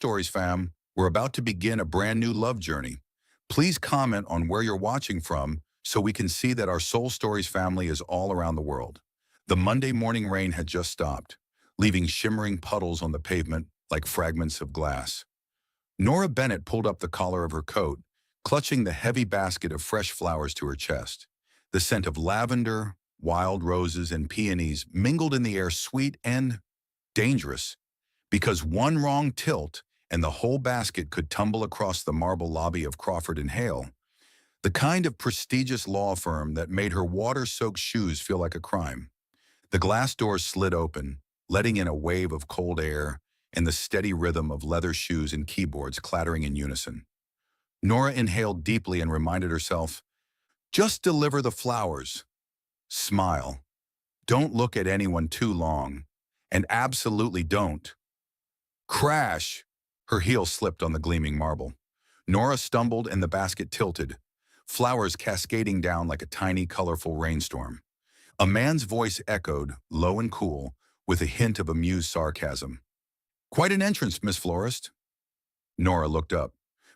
Stories, fam. We're about to begin a brand new love journey. Please comment on where you're watching from so we can see that our Soul Stories family is all around the world. The Monday morning rain had just stopped, leaving shimmering puddles on the pavement like fragments of glass. Nora Bennett pulled up the collar of her coat, clutching the heavy basket of fresh flowers to her chest. The scent of lavender, wild roses, and peonies mingled in the air, sweet and dangerous, because one wrong tilt and the whole basket could tumble across the marble lobby of Crawford and Hale, the kind of prestigious law firm that made her water-soaked shoes feel like a crime. The glass doors slid open, letting in a wave of cold air and the steady rhythm of leather shoes and keyboards clattering in unison. Nora inhaled deeply and reminded herself, just deliver the flowers. Smile. Don't look at anyone too long. And absolutely don't. Crash! Her heel slipped on the gleaming marble. Nora stumbled and the basket tilted, flowers cascading down like a tiny, colorful rainstorm. A man's voice echoed, low and cool, with a hint of amused sarcasm. Quite an entrance, Miss Florist. Nora looked up.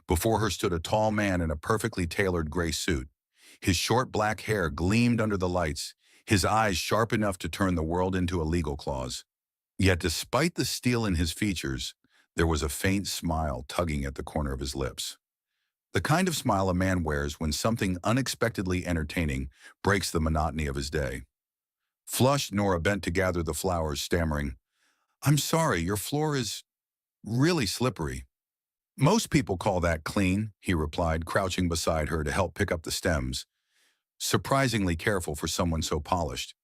Before her stood a tall man in a perfectly tailored gray suit. His short black hair gleamed under the lights, his eyes sharp enough to turn the world into a legal clause. Yet despite the steel in his features, there was a faint smile tugging at the corner of his lips. The kind of smile a man wears when something unexpectedly entertaining breaks the monotony of his day. Flushed, Nora bent to gather the flowers, stammering, I'm sorry, your floor is really slippery. Most people call that clean, he replied, crouching beside her to help pick up the stems, surprisingly careful for someone so polished.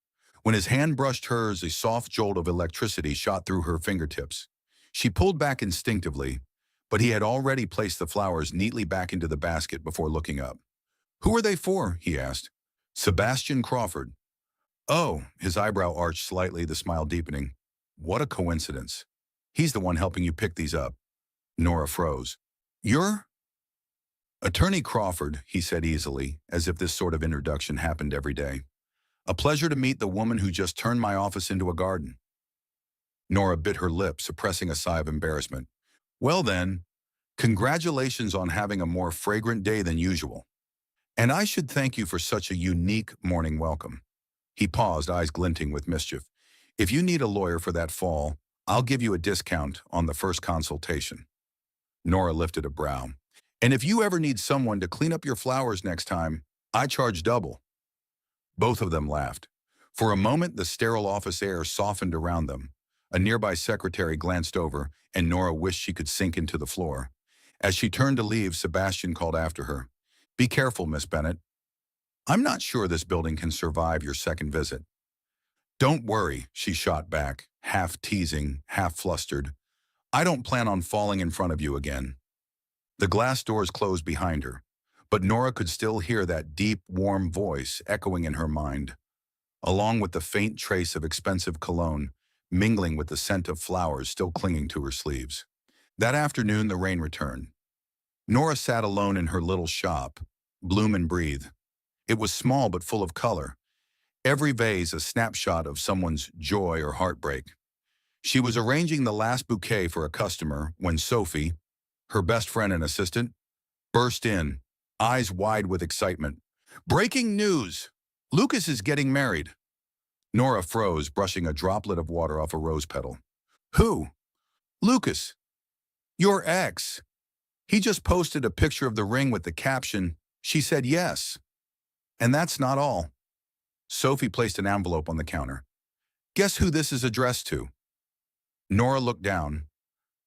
When his hand brushed hers, a soft jolt of electricity shot through her fingertips. She pulled back instinctively, but he had already placed the flowers neatly back into the basket before looking up. Who are they for? He asked. Sebastian Crawford. Oh, his eyebrow arched slightly, the smile deepening. What a coincidence. He's the one helping you pick these up. Nora froze. You're? Attorney Crawford, he said easily, as if this sort of introduction happened every day. A pleasure to meet the woman who just turned my office into a garden. Nora bit her lip, suppressing a sigh of embarrassment. Well then, congratulations on having a more fragrant day than usual. And I should thank you for such a unique morning welcome. He paused, eyes glinting with mischief. If you need a lawyer for that fall, I'll give you a discount on the first consultation. Nora lifted a brow. And if you ever need someone to clean up your flowers next time, I charge double. Both of them laughed. For a moment, the sterile office air softened around them. A nearby secretary glanced over, and Nora wished she could sink into the floor. As she turned to leave, Sebastian called after her. Be careful, Miss Bennett. I'm not sure this building can survive your second visit. Don't worry, she shot back, half teasing, half flustered. I don't plan on falling in front of you again. The glass doors closed behind her, but Nora could still hear that deep, warm voice echoing in her mind, along with the faint trace of expensive cologne mingling with the scent of flowers still clinging to her sleeves. That afternoon, the rain returned. Nora sat alone in her little shop, bloom and breathe. It was small but full of color, every vase a snapshot of someone's joy or heartbreak. She was arranging the last bouquet for a customer when Sophie, her best friend and assistant, burst in, eyes wide with excitement. Breaking news! Lucas is getting married. Nora froze, brushing a droplet of water off a rose petal. Who? Lucas. Your ex. He just posted a picture of the ring with the caption, she said yes. And that's not all. Sophie placed an envelope on the counter. Guess who this is addressed to? Nora looked down.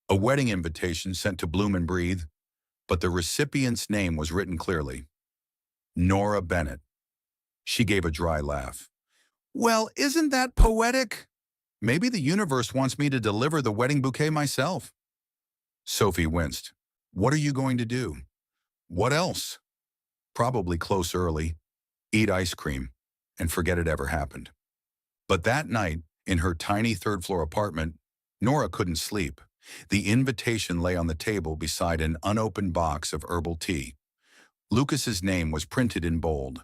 A wedding invitation sent to Bloom and Breathe, but the recipient's name was written clearly. Nora Bennett. She gave a dry laugh. Well, isn't that poetic? Maybe the universe wants me to deliver the wedding bouquet myself. Sophie winced. What are you going to do? What else? Probably close early, eat ice cream, and forget it ever happened. But that night, in her tiny third-floor apartment, Nora couldn't sleep. The invitation lay on the table beside an unopened box of herbal tea. Lucas's name was printed in bold.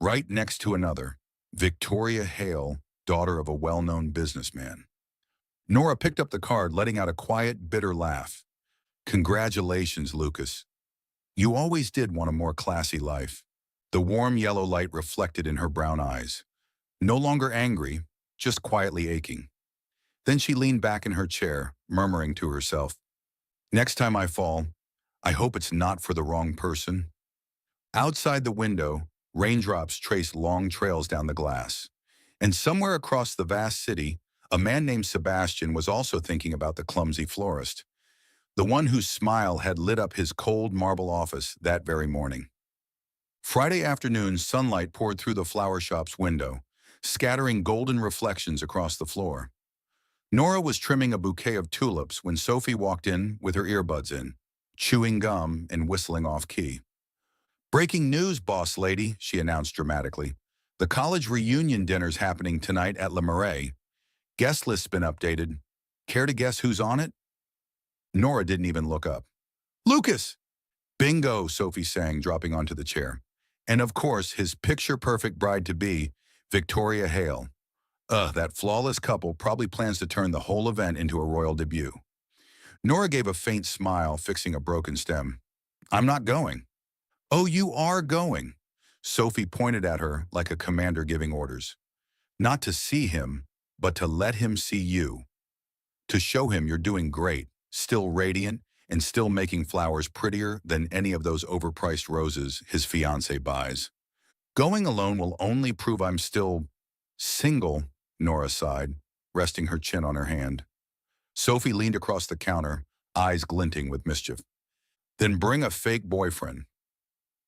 Right next to another, Victoria Hale, daughter of a well-known businessman. Nora picked up the card, letting out a quiet, bitter laugh. Congratulations, Lucas. You always did want a more classy life. The warm yellow light reflected in her brown eyes. No longer angry, just quietly aching. Then she leaned back in her chair, murmuring to herself, "Next time I fall, I hope it's not for the wrong person." Outside the window, raindrops traced long trails down the glass. And somewhere across the vast city, a man named Sebastian was also thinking about the clumsy florist, the one whose smile had lit up his cold marble office that very morning. Friday afternoon, sunlight poured through the flower shop's window, scattering golden reflections across the floor. Nora was trimming a bouquet of tulips when Sophie walked in with her earbuds in, chewing gum and whistling off-key. "Breaking news, boss lady," she announced dramatically. "The college reunion dinner's happening tonight at Le Marais. Guest list's been updated. Care to guess who's on it?" Nora didn't even look up. "Lucas!" "Bingo," Sophie sang, dropping onto the chair. "And of course, his picture-perfect bride-to-be, Victoria Hale. That flawless couple probably plans to turn the whole event into a royal debut." Nora gave a faint smile, fixing a broken stem. "I'm not going." "Oh, you are going." Sophie pointed at her like a commander giving orders. "Not to see him, but to let him see you. To show him you're doing great, still radiant, and still making flowers prettier than any of those overpriced roses his fiancée buys. Going alone will only prove I'm still single," Nora sighed, resting her chin on her hand. Sophie leaned across the counter, eyes glinting with mischief. "Then bring a fake boyfriend.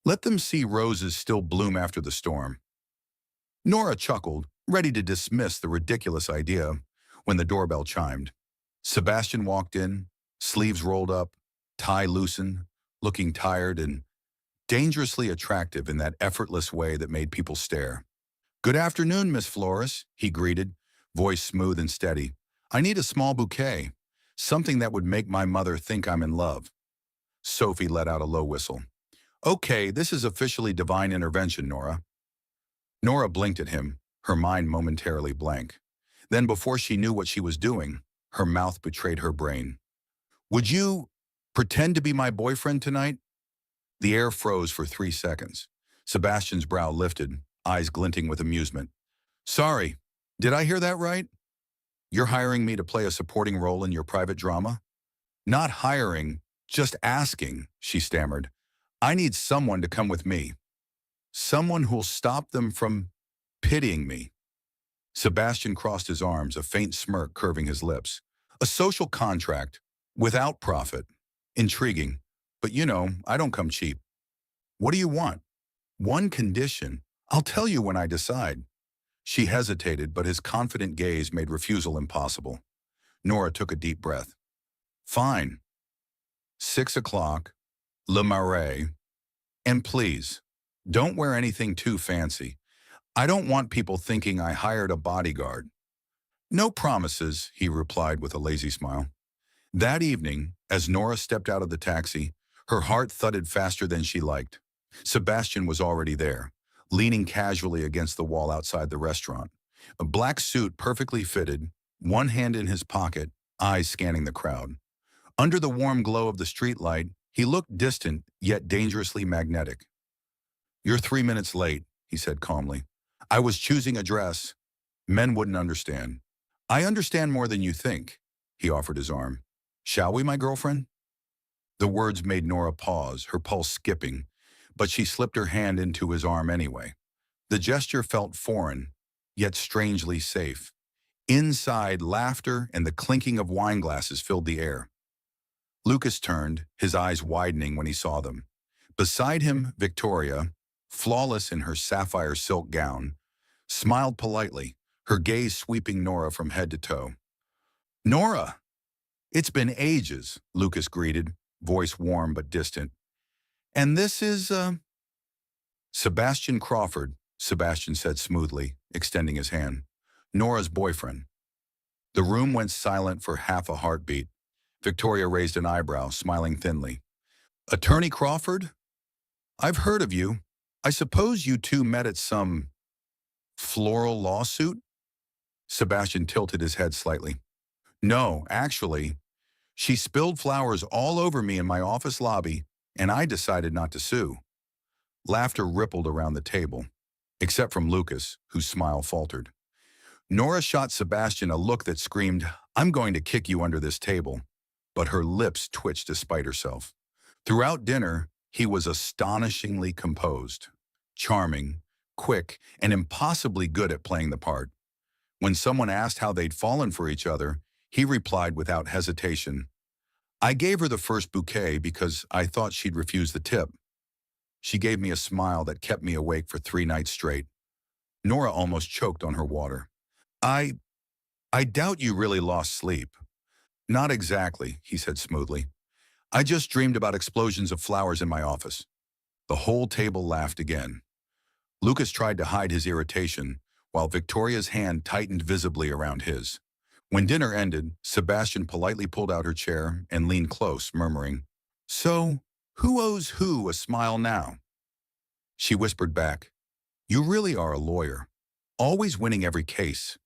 Let them see roses still bloom after the storm." Nora chuckled, ready to dismiss the ridiculous idea, when the doorbell chimed. Sebastian walked in, sleeves rolled up, tie loosened, looking tired and dangerously attractive in that effortless way that made people stare. "Good afternoon, Miss Flores," he greeted, voice smooth and steady. "I need a small bouquet, something that would make my mother think I'm in love." Sophie let out a low whistle. "Okay, this is officially divine intervention, Nora." Nora blinked at him, her mind momentarily blank. Then before she knew what she was doing, her mouth betrayed her brain. "Would you pretend to be my boyfriend tonight?" The air froze for 3 seconds. Sebastian's brow lifted, eyes glinting with amusement. "Sorry, did I hear that right? You're hiring me to play a supporting role in your private drama?" "Not hiring, just asking," she stammered. "I need someone to come with me. Someone who'll stop them from pitying me." Sebastian crossed his arms, a faint smirk curving his lips. "A social contract, without profit. Intriguing. But you know, I don't come cheap." "What do you want?" "One condition. I'll tell you when I decide." She hesitated, but his confident gaze made refusal impossible. Nora took a deep breath. "Fine. 6 o'clock, Le Marais. And please, don't wear anything too fancy. I don't want people thinking I hired a bodyguard." "No promises," he replied with a lazy smile. That evening, as Nora stepped out of the taxi, her heart thudded faster than she liked. Sebastian was already there, leaning casually against the wall outside the restaurant. A black suit perfectly fitted, one hand in his pocket, eyes scanning the crowd. Under the warm glow of the streetlight, he looked distant yet dangerously magnetic. "You're 3 minutes late," he said calmly. "I was choosing a dress. Men wouldn't understand." "I understand more than you think," he offered his arm. "Shall we, my girlfriend?" The words made Nora pause, her pulse skipping, but she slipped her hand into his arm anyway. The gesture felt foreign, yet strangely safe. Inside, laughter and the clinking of wine glasses filled the air. Lucas turned, his eyes widening when he saw them. Beside him, Victoria, flawless in her sapphire silk gown, smiled politely, her gaze sweeping Nora from head to toe. "Nora!" "It's been ages," Lucas greeted, voice warm but distant. "And this is, Sebastian Crawford," Sebastian said smoothly, extending his hand. "Nora's boyfriend." The room went silent for half a heartbeat. Victoria raised an eyebrow, smiling thinly. "Attorney Crawford? I've heard of you. I suppose you two met at some floral lawsuit?" Sebastian tilted his head slightly. "No, actually, She spilled flowers all over me in my office lobby, and I decided not to sue. Laughter rippled around the table, except from Lucas, whose smile faltered. Nora shot Sebastian a look that screamed, "I'm going to kick you under this table," but her lips twitched despite herself. Throughout dinner, he was astonishingly composed, charming, quick, and impossibly good at playing the part. When someone asked how they'd fallen for each other, he replied without hesitation, "I gave her the first bouquet because I thought she'd refuse the tip. She gave me a smile that kept me awake for 3 nights straight." Nora almost choked on her water. I, I doubt you really lost sleep." "Not exactly," he said smoothly. "I just dreamed about explosions of flowers in my office." The whole table laughed again. Lucas tried to hide his irritation, while Victoria's hand tightened visibly around his. When dinner ended, Sebastian politely pulled out her chair and leaned close, murmuring, "So, who owes who a smile now?" She whispered back, "You really are a lawyer, always winning every case,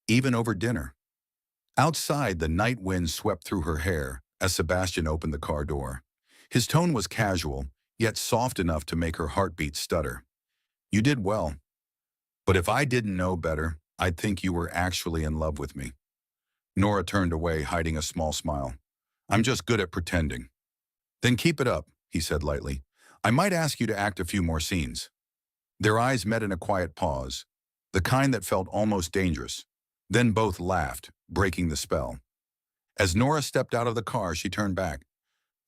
even over dinner." Outside, the night wind swept through her hair as Sebastian opened the car door. His tone was casual, yet soft enough to make her heartbeat stutter. "You did well. But if I didn't know better, I'd think you were actually in love with me." Nora turned away, hiding a small smile. "I'm just good at pretending." "Then keep it up," he said lightly. "I might ask you to act a few more scenes." Their eyes met in a quiet pause, the kind that felt almost dangerous. Then both laughed, breaking the spell. As Nora stepped out of the car, she turned back.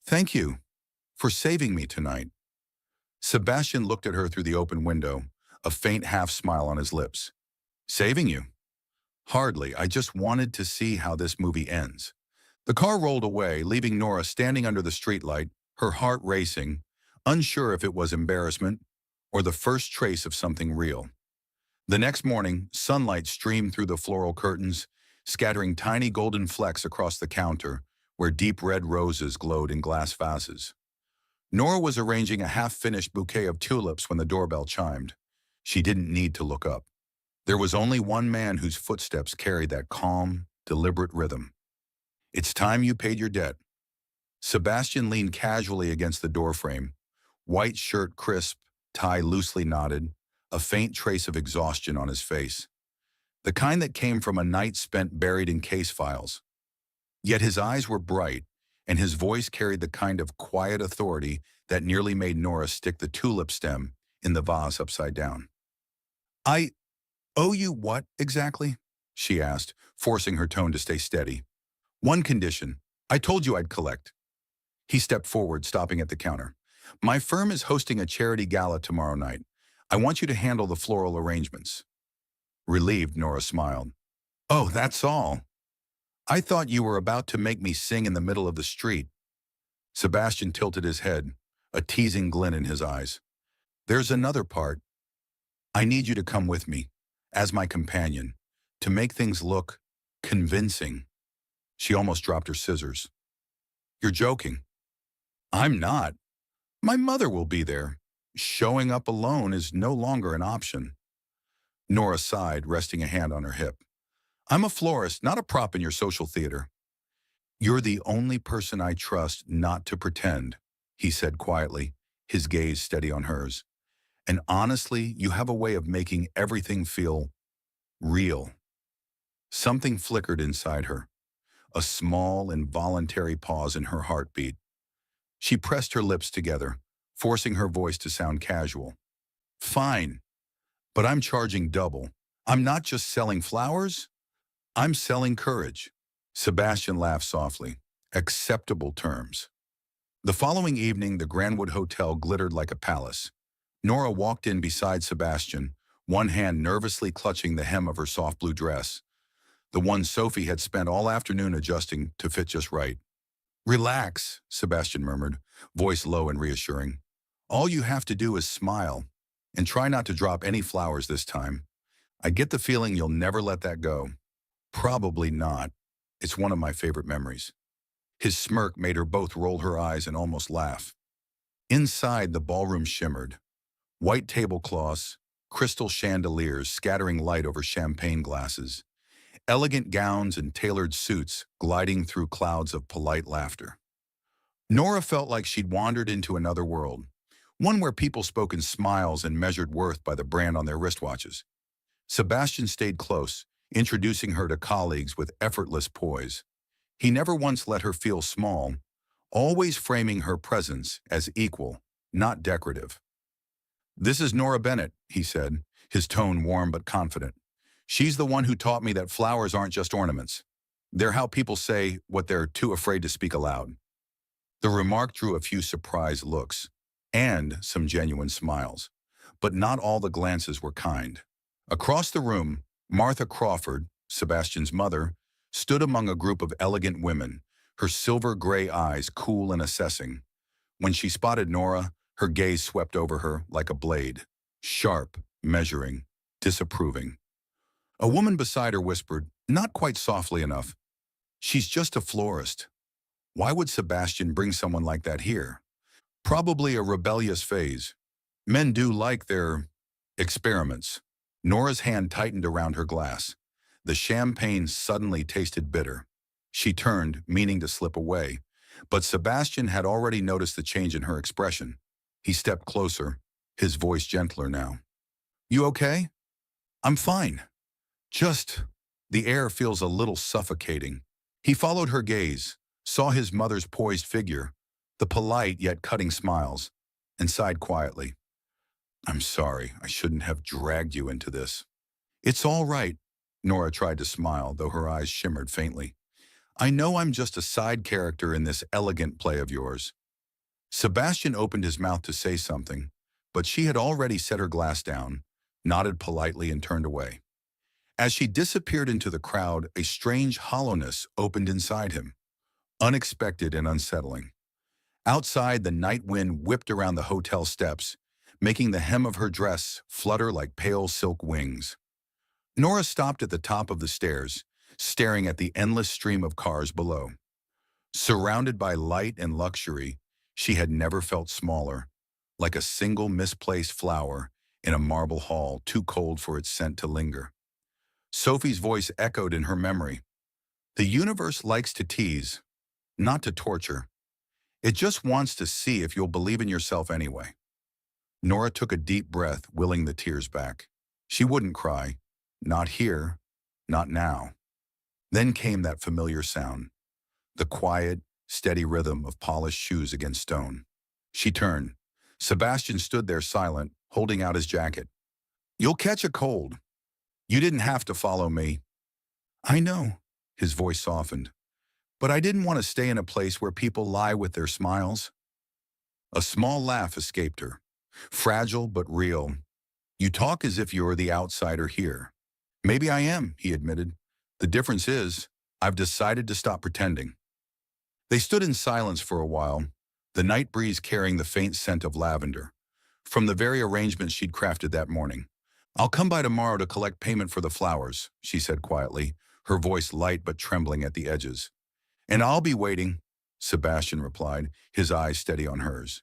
"Thank you for saving me tonight." Sebastian looked at her through the open window, a faint half-smile on his lips. "Saving you?" "Hardly. I just wanted to see how this movie ends." The car rolled away, leaving Nora standing under the streetlight, her heart racing, unsure if it was embarrassment or the first trace of something real. The next morning, sunlight streamed through the floral curtains, scattering tiny golden flecks across the counter, where deep red roses glowed in glass vases. Nora was arranging a half-finished bouquet of tulips when the doorbell chimed. She didn't need to look up. There was only one man whose footsteps carried that calm, deliberate rhythm. "It's time you paid your debt." Sebastian leaned casually against the doorframe, white shirt crisp, tie loosely knotted, a faint trace of exhaustion on his face. The kind that came from a night spent buried in case files. Yet his eyes were bright, and his voice carried the kind of quiet authority that nearly made Nora stick the tulip stem in the vase upside down. "I owe you what, exactly?" she asked, forcing her tone to stay steady. "One condition. I told you I'd collect." He stepped forward, stopping at the counter. "My firm is hosting a charity gala tomorrow night. I want you to handle the floral arrangements." Relieved, Nora smiled. "Oh, that's all. I thought you were about to make me sing in the middle of the street." Sebastian tilted his head, a teasing glint in his eyes. "There's another part. I need you to come with me, as my companion, to make things look convincing." She almost dropped her scissors. "You're joking." "I'm not. My mother will be there. Showing up alone is no longer an option." Nora sighed, resting a hand on her hip. "I'm a florist, not a prop in your social theater." "You're the only person I trust not to pretend," he said quietly, his gaze steady on hers. "And honestly, you have a way of making everything feel real." Something flickered inside her, a small, involuntary pause in her heartbeat. She pressed her lips together, forcing her voice to sound casual. "Fine, but I'm charging double. I'm not just selling flowers, I'm selling courage." Sebastian laughed softly. "Acceptable terms." The following evening, the Grandwood Hotel glittered like a palace. Nora walked in beside Sebastian, one hand nervously clutching the hem of her soft blue dress, the one Sophie had spent all afternoon adjusting to fit just right. "Relax," Sebastian murmured, voice low and reassuring. "All you have to do is smile, and try not to drop any flowers this time. I get the feeling you'll never let that go." "Probably not. It's one of my favorite memories." His smirk made her both roll her eyes and almost laugh. Inside, the ballroom shimmered. White tablecloths, crystal chandeliers scattering light over champagne glasses. elegant gowns and tailored suits gliding through clouds of polite laughter. Nora felt like she'd wandered into another world, one where people spoke in smiles and measured worth by the brand on their wristwatches. Sebastian stayed close, introducing her to colleagues with effortless poise. He never once let her feel small, always framing her presence as equal, not decorative. "This is Nora Bennett," he said, his tone warm but confident. "She's the one who taught me that flowers aren't just ornaments. They're how people say what they're too afraid to speak aloud." The remark drew a few surprised looks and some genuine smiles, but not all the glances were kind. Across the room, Martha Crawford, Sebastian's mother, stood among a group of elegant women, her silver-gray eyes cool and assessing. When she spotted Nora, her gaze swept over her like a blade, sharp, measuring, disapproving. A woman beside her whispered, not quite softly enough, "She's just a florist. Why would Sebastian bring someone like that here? Probably a rebellious phase. Men do like their experiments." Nora's hand tightened around her glass. The champagne suddenly tasted bitter. She turned, meaning to slip away, but Sebastian had already noticed the change in her expression. He stepped closer, his voice gentler now. "You okay?" "I'm fine. Just, the air feels a little suffocating." He followed her gaze, saw his mother's poised figure, the polite yet cutting smiles, and sighed quietly. "I'm sorry, I shouldn't have dragged you into this." "It's all right," Nora tried to smile, though her eyes shimmered faintly. "I know I'm just a side character in this elegant play of yours." Sebastian opened his mouth to say something, but she had already set her glass down, nodded politely and turned away. As she disappeared into the crowd, a strange hollowness opened inside him, unexpected and unsettling. Outside, the night wind whipped around the hotel steps, making the hem of her dress flutter like pale silk wings. Nora stopped at the top of the stairs, staring at the endless stream of cars below. Surrounded by light and luxury, she had never felt smaller, like a single misplaced flower in a marble hall too cold for its scent to linger. Sophie's voice echoed in her memory. "The universe likes to tease, not to torture. It just wants to see if you'll believe in yourself anyway." Nora took a deep breath, willing the tears back. She wouldn't cry. Not here. Not now. Then came that familiar sound. The quiet, steady rhythm of polished shoes against stone. She turned. Sebastian stood there silent, holding out his jacket. "You'll catch a cold. You didn't have to follow me." "I know," his voice softened. "But I didn't want to stay in a place where people lie with their smiles." A small laugh escaped her. Fragile but real. "You talk as if you're the outsider here." "Maybe I am," he admitted. "The difference is, I've decided to stop pretending." They stood in silence for a while, the night breeze carrying the faint scent of lavender, from the very arrangement she'd crafted that morning. "I'll come by tomorrow to collect payment for the flowers," she said quietly, her voice light but trembling at the edges. "And I'll be waiting," Sebastian replied, his eyes steady on hers.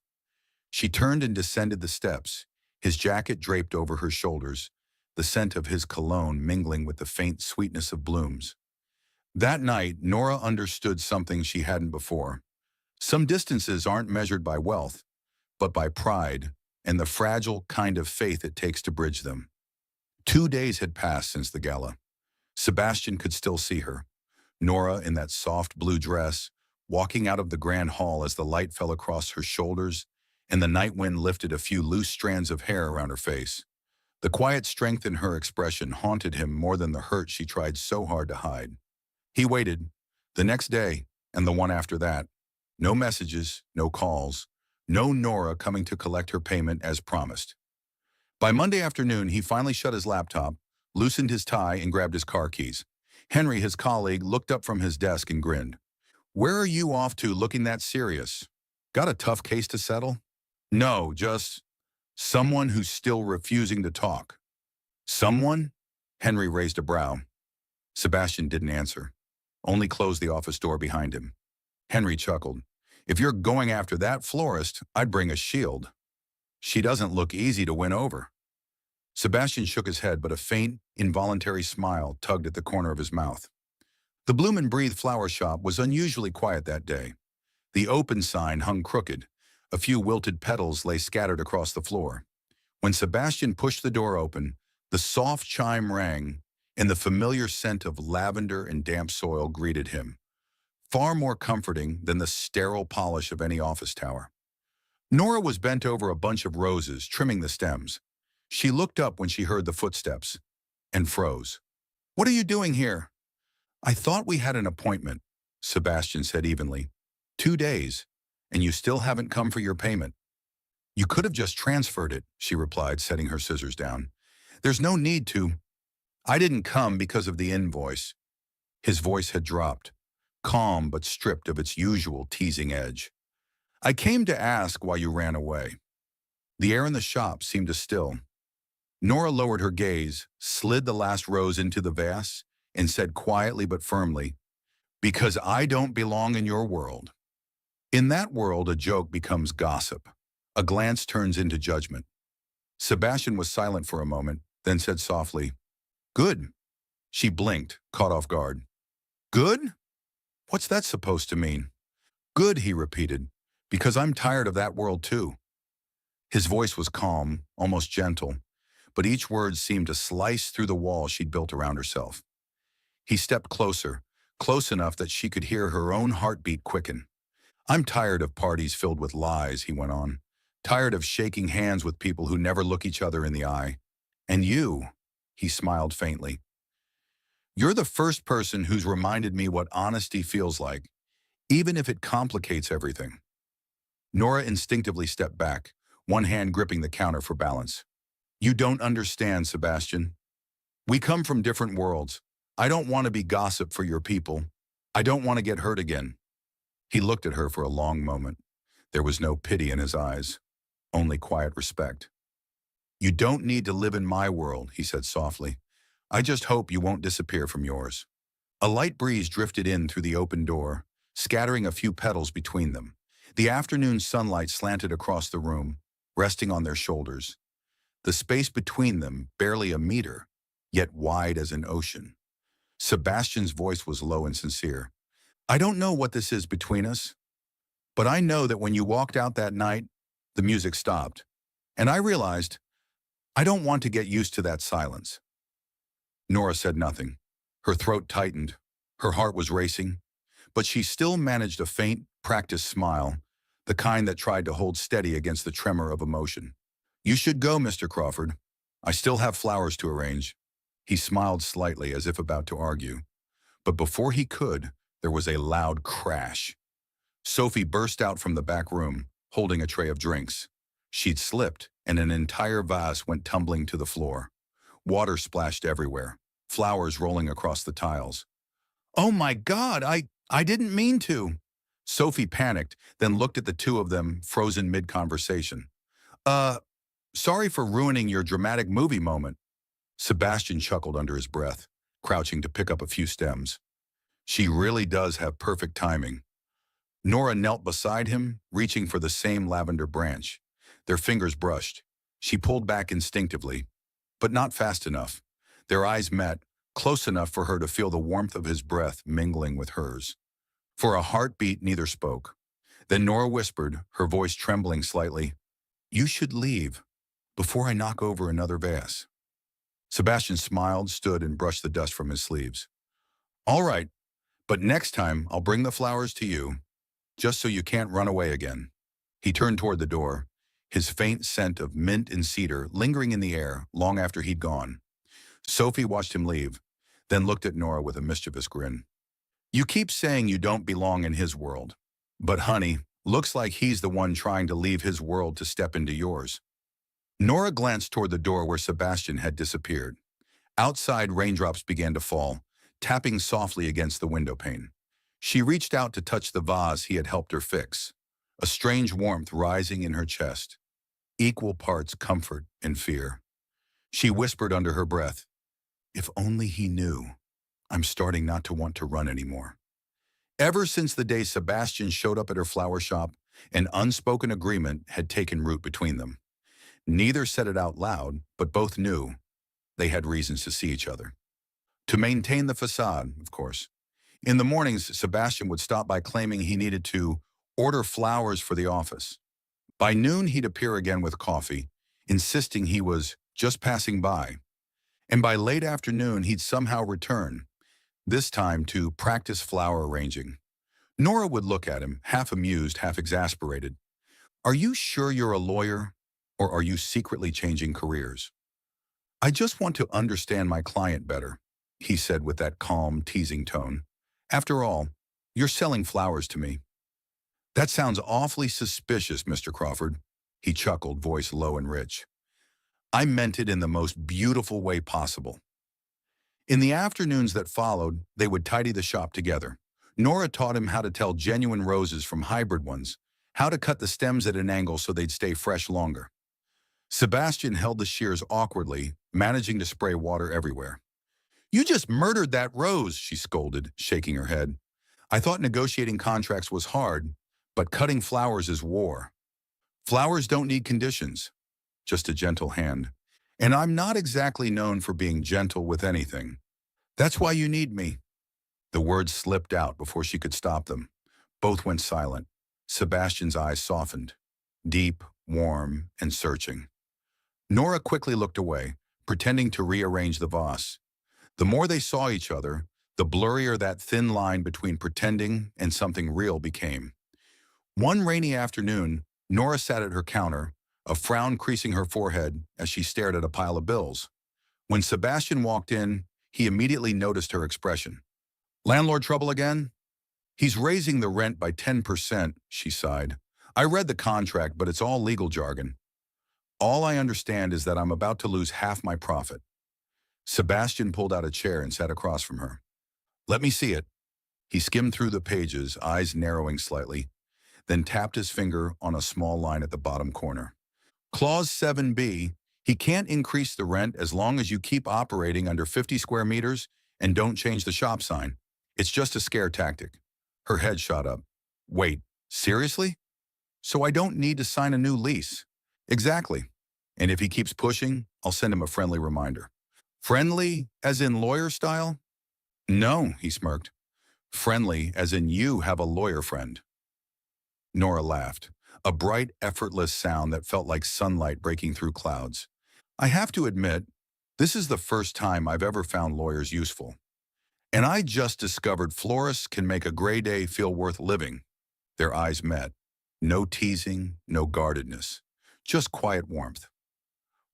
She turned and descended the steps, his jacket draped over her shoulders, the scent of his cologne mingling with the faint sweetness of blooms. That night, Nora understood something she hadn't before. Some distances aren't measured by wealth, but by pride and the fragile kind of faith it takes to bridge them. 2 days had passed since the gala. Sebastian could still see her, Nora in that soft blue dress, walking out of the grand hall as the light fell across her shoulders and the night wind lifted a few loose strands of hair around her face. The quiet strength in her expression haunted him more than the hurt she tried so hard to hide. He waited, the next day and the one after that. No messages, no calls, no Nora coming to collect her payment as promised. By Monday afternoon, he finally shut his laptop, loosened his tie, and grabbed his car keys. Henry, his colleague, looked up from his desk and grinned. "Where are you off to looking that serious? Got a tough case to settle?" "No, just someone who's still refusing to talk." "Someone?" Henry raised a brow. Sebastian didn't answer, only closed the office door behind him. Henry chuckled. "If you're going after that florist, I'd bring a shield. She doesn't look easy to win over." Sebastian shook his head, but a faint, involuntary smile tugged at the corner of his mouth. The Bloom and Breathe flower shop was unusually quiet that day. The open sign hung crooked. A few wilted petals lay scattered across the floor. When Sebastian pushed the door open, the soft chime rang, and the familiar scent of lavender and damp soil greeted him, far more comforting than the sterile polish of any office tower. Nora was bent over a bunch of roses, trimming the stems. She looked up when she heard the footsteps and froze. "What are you doing here?" "I thought we had an appointment," Sebastian said evenly. "2 days, and you still haven't come for your payment." "You could have just transferred it," she replied, setting her scissors down. "There's no need to." "I didn't come because of the invoice." His voice had dropped, calm but stripped of its usual teasing edge. "I came to ask why you ran away." The air in the shop seemed to still. Nora lowered her gaze, slid the last rose into the vase, and said quietly but firmly, "Because I don't belong in your world." In that world, a joke becomes gossip. A glance turns into judgment. Sebastian was silent for a moment, then said softly, "Good." She blinked, caught off guard. "Good? What's that supposed to mean?" "Good," he repeated, "because I'm tired of that world too." His voice was calm, almost gentle, but each word seemed to slice through the wall she'd built around herself. He stepped closer, close enough that she could hear her own heartbeat quicken. "I'm tired of parties filled with lies," he went on. "Tired of shaking hands with people who never look each other in the eye. And you," he smiled faintly, "you're the first person who's reminded me what honesty feels like, even if it complicates everything." Nora instinctively stepped back, one hand gripping the counter for balance. "You don't understand, Sebastian. We come from different worlds. I don't want to be gossip for your people. I don't want to get hurt again." He looked at her for a long moment. There was no pity in his eyes, only quiet respect. "You don't need to live in my world," he said softly. "I just hope you won't disappear from yours." A light breeze drifted in through the open door, scattering a few petals between them. The afternoon sunlight slanted across the room, resting on their shoulders. The space between them barely a meter, yet wide as an ocean. Sebastian's voice was low and sincere. "I don't know what this is between us, but I know that when you walked out that night, the music stopped. And I realized I don't want to get used to that silence." Nora said nothing. Her throat tightened. Her heart was racing. But she still managed a faint, practiced smile, the kind that tried to hold steady against the tremor of emotion. "You should go, Mr. Crawford. I still have flowers to arrange." He smiled slightly as if about to argue. But before he could, there was a loud crash. Sophie burst out from the back room, holding a tray of drinks. She'd slipped, and an entire vase went tumbling to the floor. Water splashed everywhere, flowers rolling across the tiles. "Oh my God, I didn't mean to." Sophie panicked, then looked at the two of them, frozen mid-conversation. Sorry for ruining your dramatic movie moment." Sebastian chuckled under his breath, crouching to pick up a few stems. "She really does have perfect timing." Nora knelt beside him, reaching for the same lavender branch. Their fingers brushed. She pulled back instinctively, but not fast enough. Their eyes met, close enough for her to feel the warmth of his breath mingling with hers. For a heartbeat, neither spoke. Then Nora whispered, her voice trembling slightly, "You should leave, before I knock over another vase." Sebastian smiled, stood, and brushed the dust from his sleeves. "All right, but next time I'll bring the flowers to you, just so you can't run away again." He turned toward the door, his faint scent of mint and cedar lingering in the air long after he'd gone. Sophie watched him leave, then looked at Nora with a mischievous grin. "You keep saying you don't belong in his world. But honey, looks like he's the one trying to leave his world to step into yours." Nora glanced toward the door where Sebastian had disappeared. Outside, raindrops began to fall, tapping softly against the window pane. She reached out to touch the vase he had helped her fix, a strange warmth rising in her chest, equal parts comfort and fear. She whispered under her breath, "If only he knew. I'm starting not to want to run anymore." Ever since the day Sebastian showed up at her flower shop, an unspoken agreement had taken root between them. Neither said it out loud, but both knew they had reasons to see each other. To maintain the facade, of course. In the mornings, Sebastian would stop by claiming he needed to order flowers for the office. By noon, he'd appear again with coffee, insisting he was just passing by. And by late afternoon, he'd somehow return, this time to practice flower arranging. Nora would look at him, half amused, half exasperated. Are you sure you're a lawyer, or are you secretly changing careers? I just want to understand my client better, he said with that calm, teasing tone. After all, you're selling flowers to me. That sounds awfully suspicious, Mr. Crawford, he chuckled, voice low and rich. I meant it in the most beautiful way possible. In the afternoons that followed, they would tidy the shop together. Nora taught him how to tell genuine roses from hybrid ones, how to cut the stems at an angle so they'd stay fresh longer. Sebastian held the shears awkwardly, managing to spray water everywhere. You just murdered that rose, she scolded, shaking her head. I thought negotiating contracts was hard, but cutting flowers is war. Flowers don't need conditions, just a gentle hand. And I'm not exactly known for being gentle with anything. That's why you need me. The words slipped out before she could stop them. Both went silent. Sebastian's eyes softened, deep, warm, and searching. Nora quickly looked away, pretending to rearrange the vase. The more they saw each other, the blurrier that thin line between pretending and something real became. One rainy afternoon, Nora sat at her counter, a frown creasing her forehead as she stared at a pile of bills. When Sebastian walked in, he immediately noticed her expression. Landlord trouble again? He's raising the rent by 10%, she sighed. I read the contract, but it's all legal jargon. All I understand is that I'm about to lose half my profit. Sebastian pulled out a chair and sat across from her. Let me see it. He skimmed through the pages, eyes narrowing slightly, then tapped his finger on a small line at the bottom corner. Clause 7B, he can't increase the rent as long as you keep operating under 50 square meters and don't change the shop sign. It's just a scare tactic. Her head shot up. Wait, seriously? So I don't need to sign a new lease? Exactly. And if he keeps pushing, I'll send him a friendly reminder. Friendly, as in lawyer style? No, he smirked. Friendly, as in you have a lawyer friend. Nora laughed, a bright, effortless sound that felt like sunlight breaking through clouds. I have to admit, this is the first time I've ever found lawyers useful. And I just discovered florists can make a gray day feel worth living. Their eyes met. No teasing, no guardedness. Just quiet warmth.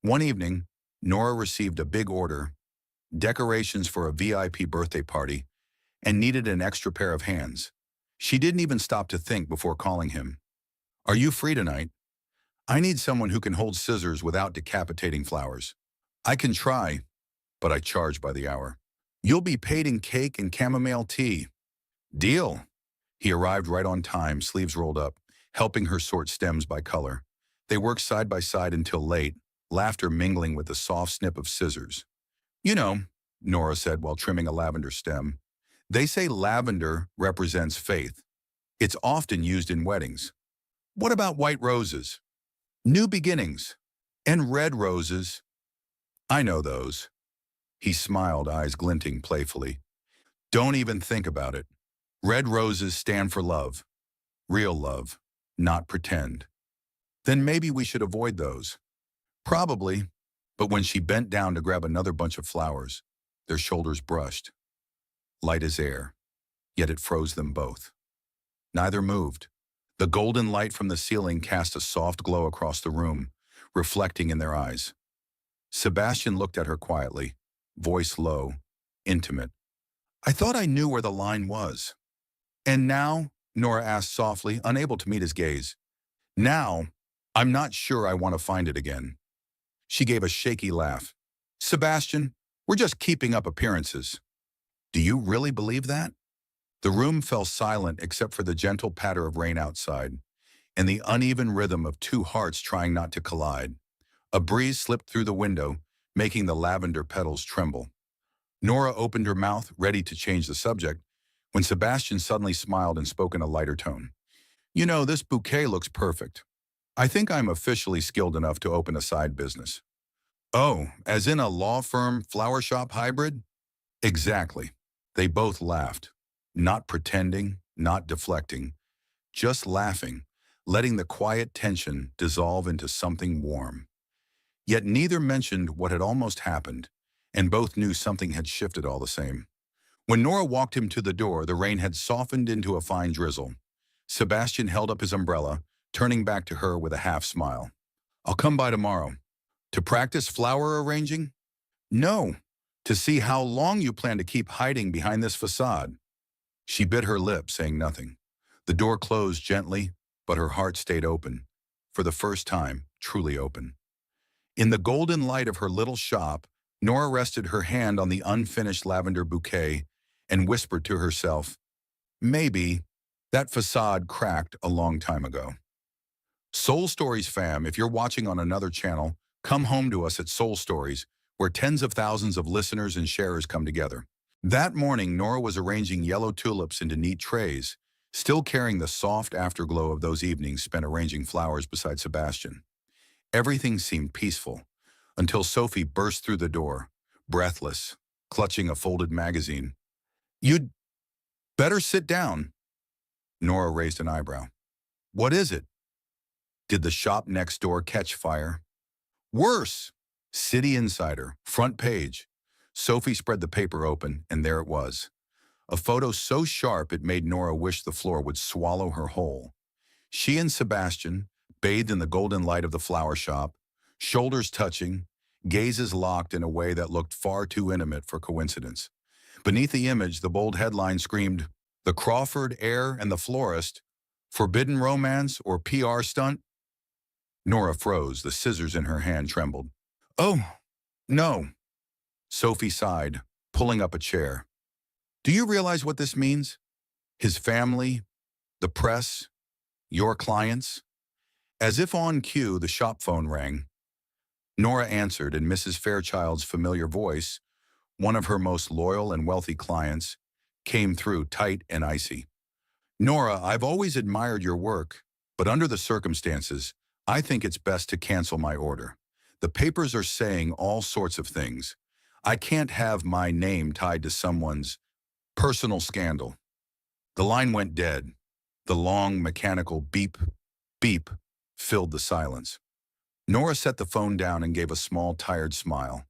One evening, Nora received a big order, decorations for a VIP birthday party, and needed an extra pair of hands. She didn't even stop to think before calling him. Are you free tonight? I need someone who can hold scissors without decapitating flowers. I can try, but I charge by the hour. You'll be paid in cake and chamomile tea. Deal. He arrived right on time, sleeves rolled up, helping her sort stems by color. They worked side by side until late, laughter mingling with the soft snip of scissors. You know, Nora said while trimming a lavender stem, they say lavender represents faith. It's often used in weddings. What about white roses? New beginnings. And red roses. I know those. He smiled, eyes glinting playfully. Don't even think about it. Red roses stand for love. Real love, not pretend. Then maybe we should avoid those. Probably, but when she bent down to grab another bunch of flowers, their shoulders brushed. Light as air, yet it froze them both. Neither moved. The golden light from the ceiling cast a soft glow across the room, reflecting in their eyes. Sebastian looked at her quietly, voice low, intimate. I thought I knew where the line was. And now, Nora asked softly, unable to meet his gaze. Now, I'm not sure I want to find it again. She gave a shaky laugh. Sebastian, we're just keeping up appearances. Do you really believe that? The room fell silent except for the gentle patter of rain outside and the uneven rhythm of two hearts trying not to collide. A breeze slipped through the window, making the lavender petals tremble. Nora opened her mouth, ready to change the subject, when Sebastian suddenly smiled and spoke in a lighter tone. You know, this bouquet looks perfect. I think I'm officially skilled enough to open a side business. Oh, as in a law firm flower shop hybrid? Exactly. They both laughed. Not pretending, not deflecting, just laughing, letting the quiet tension dissolve into something warm. Yet neither mentioned what had almost happened, and both knew something had shifted all the same. When Nora walked him to the door, the rain had softened into a fine drizzle. Sebastian held up his umbrella, turning back to her with a half smile. I'll come by tomorrow. To practice flower arranging? No. To see how long you plan to keep hiding behind this facade. She bit her lip, saying nothing. The door closed gently, but her heart stayed open. For the first time, truly open. In the golden light of her little shop, Nora rested her hand on the unfinished lavender bouquet and whispered to herself, maybe that facade cracked a long time ago. Soul Stories fam, if you're watching on another channel, come home to us at Soul Stories, where tens of thousands of listeners and sharers come together. That morning, Nora was arranging yellow tulips into neat trays, still carrying the soft afterglow of those evenings spent arranging flowers beside Sebastian. Everything seemed peaceful, until Sophie burst through the door, breathless, clutching a folded magazine. You'd better sit down. Nora raised an eyebrow. What is it? Did the shop next door catch fire? Worse! City Insider, front page. Sophie spread the paper open, and there it was. A photo so sharp it made Nora wish the floor would swallow her whole. She and Sebastian, bathed in the golden light of the flower shop, shoulders touching, gazes locked in a way that looked far too intimate for coincidence. Beneath the image, the bold headline screamed, "The Crawford heir and the florist, forbidden romance or PR stunt?" Nora froze, the scissors in her hand trembled. Oh, no. Sophie sighed, pulling up a chair. Do you realize what this means? His family, the press, your clients? As if on cue, the shop phone rang. Nora answered, and Mrs. Fairchild's familiar voice, one of her most loyal and wealthy clients, came through tight and icy. Nora, I've always admired your work, but under the circumstances, I think it's best to cancel my order. The papers are saying all sorts of things. I can't have my name tied to someone's personal scandal. The line went dead. The long, mechanical beep, beep filled the silence. Nora set the phone down and gave a small, tired smile.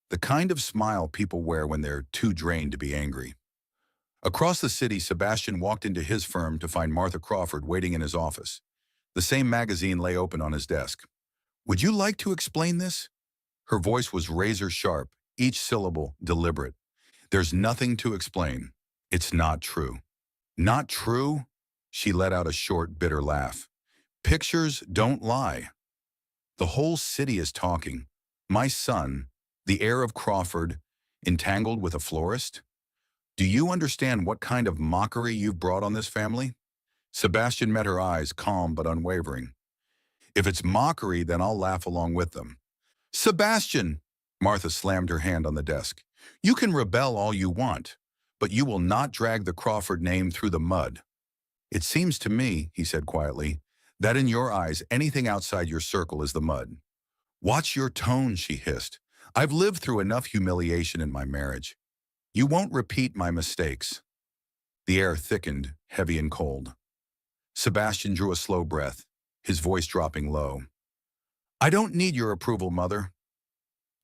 The kind of smile people wear when they're too drained to be angry. Across the city, Sebastian walked into his firm to find Martha Crawford waiting in his office. The same magazine lay open on his desk. Would you like to explain this? Her voice was razor sharp, each syllable deliberate. There's nothing to explain. It's not true. Not true? She let out a short, bitter laugh. Pictures don't lie. The whole city is talking. My son, the heir of Crawford, entangled with a florist? Do you understand what kind of mockery you've brought on this family? Sebastian met her eyes, calm but unwavering. If it's mockery, then I'll laugh along with them. Sebastian! Martha slammed her hand on the desk. You can rebel all you want, but you will not drag the Crawford name through the mud. It seems to me, he said quietly, that in your eyes, anything outside your circle is the mud. Watch your tone, she hissed. I've lived through enough humiliation in my marriage. You won't repeat my mistakes. The air thickened, heavy and cold. Sebastian drew a slow breath, his voice dropping low. I don't need your approval, Mother.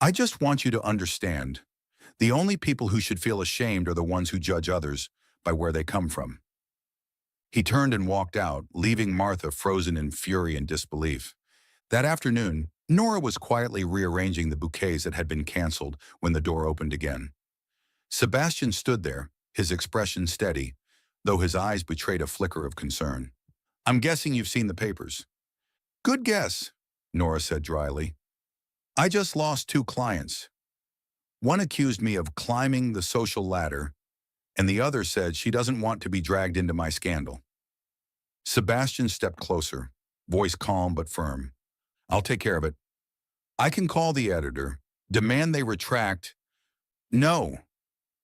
I just want you to understand. The only people who should feel ashamed are the ones who judge others by where they come from. He turned and walked out, leaving Martha frozen in fury and disbelief. That afternoon, Nora was quietly rearranging the bouquets that had been canceled when the door opened again. Sebastian stood there, his expression steady, though his eyes betrayed a flicker of concern. I'm guessing you've seen the papers. Good guess, Nora said dryly. I just lost 2 clients. One accused me of climbing the social ladder, and the other said she doesn't want to be dragged into my scandal. Sebastian stepped closer, voice calm but firm. I'll take care of it. I can call the editor, demand they retract. No.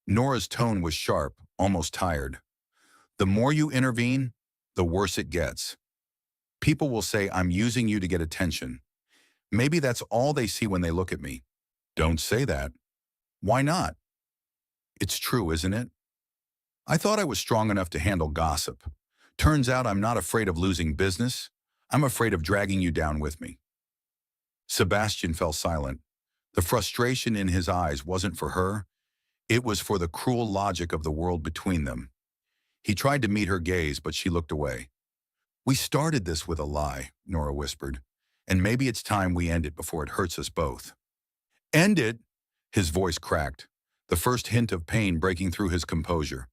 Nora's tone was sharp, almost tired. The more you intervene, the worse it gets. People will say I'm using you to get attention. Maybe that's all they see when they look at me. Don't say that. Why not? It's true, isn't it? I thought I was strong enough to handle gossip. Turns out I'm not afraid of losing business. I'm afraid of dragging you down with me. Sebastian fell silent. The frustration in his eyes wasn't for her. It was for the cruel logic of the world between them. He tried to meet her gaze, but she looked away. We started this with a lie, Nora whispered, and maybe it's time we end it before it hurts us both. End it? His voice cracked, the first hint of pain breaking through his composure.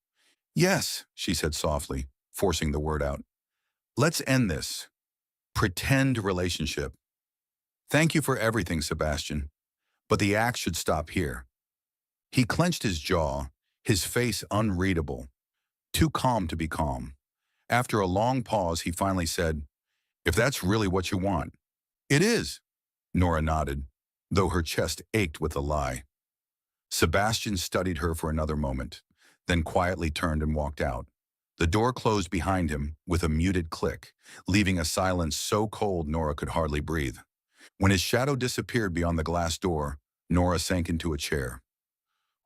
Yes, she said softly, forcing the word out. Let's end this pretend relationship. Thank you for everything, Sebastian, but the act should stop here. He clenched his jaw, his face unreadable, too calm to be calm. After a long pause, he finally said, if that's really what you want. It is, Nora nodded, though her chest ached with the lie. Sebastian studied her for another moment, then quietly turned and walked out. The door closed behind him with a muted click, leaving a silence so cold Nora could hardly breathe. When his shadow disappeared beyond the glass door, Nora sank into a chair.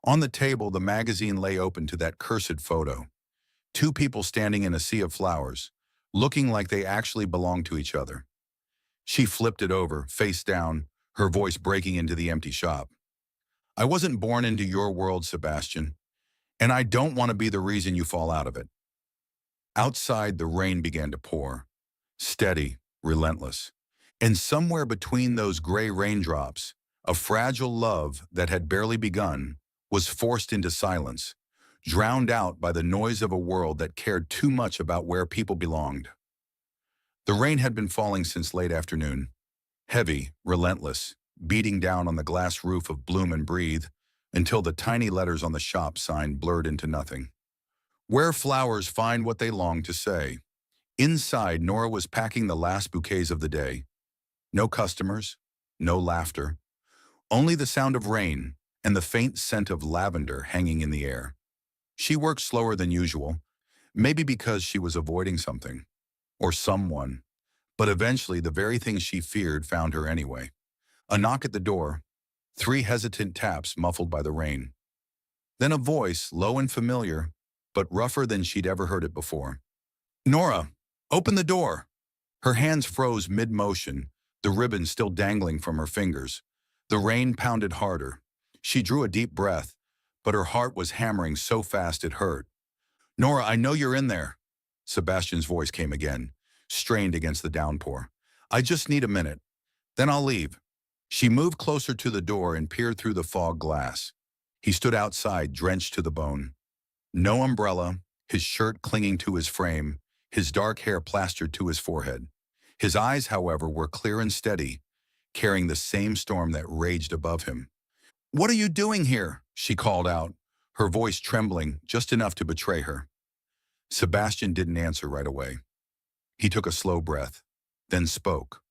On the table, the magazine lay open to that cursed photo. Two people standing in a sea of flowers, looking like they actually belonged to each other. She flipped it over, face down, her voice breaking into the empty shop. I wasn't born into your world, Sebastian, and I don't want to be the reason you fall out of it. Outside, the rain began to pour, steady, relentless. And somewhere between those gray raindrops, a fragile love that had barely begun was forced into silence, drowned out by the noise of a world that cared too much about where people belonged. The rain had been falling since late afternoon, heavy, relentless, beating down on the glass roof of Bloom and Breathe until the tiny letters on the shop sign blurred into nothing. Where flowers find what they long to say. Inside, Nora was packing the last bouquets of the day. No customers, no laughter, only the sound of rain and the faint scent of lavender hanging in the air. She worked slower than usual, maybe because she was avoiding something, or someone, but eventually the very thing she feared found her anyway. A knock at the door, 3 hesitant taps muffled by the rain. Then a voice, low and familiar, but rougher than she'd ever heard it before. Nora, open the door! Her hands froze mid-motion, the ribbon still dangling from her fingers. The rain pounded harder. She drew a deep breath, but her heart was hammering so fast it hurt. Nora, I know you're in there. Sebastian's voice came again, strained against the downpour. I just need a minute. Then I'll leave. She moved closer to the door and peered through the fog glass. He stood outside, drenched to the bone. No umbrella, his shirt clinging to his frame, his dark hair plastered to his forehead. His eyes, however, were clear and steady, carrying the same storm that raged above him. What are you doing here? She called out, her voice trembling just enough to betray her. Sebastian didn't answer right away. He took a slow breath, then spoke,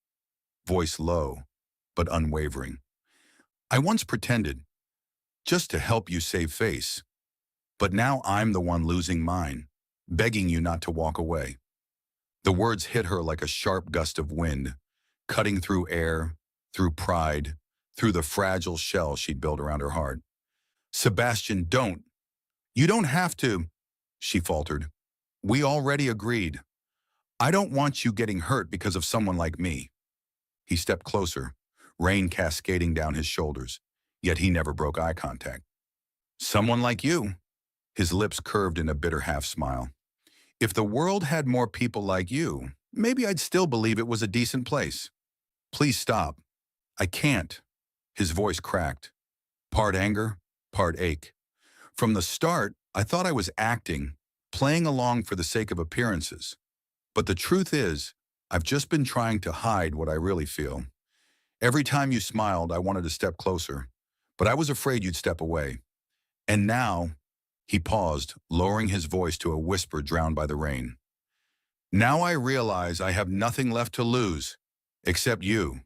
voice low, but unwavering. I once pretended, just to help you save face. But now I'm the one losing mine, begging you not to walk away. The words hit her like a sharp gust of wind, cutting through air, through pride, through the fragile shell she'd built around her heart. Sebastian, don't. You don't have to, she faltered. We already agreed. I don't want you getting hurt because of someone like me. He stepped closer, rain cascading down his shoulders, yet he never broke eye contact. Someone like you. His lips curved in a bitter half-smile. If the world had more people like you, maybe I'd still believe it was a decent place. Please stop. I can't. His voice cracked. Part anger, part ache. From the start, I thought I was acting, playing along for the sake of appearances. But the truth is, I've just been trying to hide what I really feel. Every time you smiled, I wanted to step closer, but I was afraid you'd step away. And now, he paused, lowering his voice to a whisper drowned by the rain. Now I realize I have nothing left to lose, except you.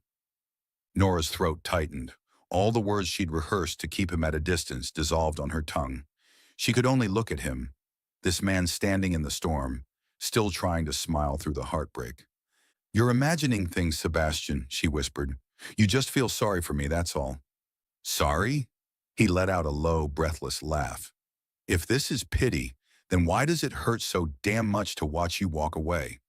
Nora's throat tightened. All the words she'd rehearsed to keep him at a distance dissolved on her tongue. She could only look at him, this man standing in the storm, still trying to smile through the heartbreak. You're imagining things, Sebastian, she whispered. You just feel sorry for me, that's all. Sorry? He let out a low, breathless laugh. If this is pity, then why does it hurt so damn much to watch you walk away?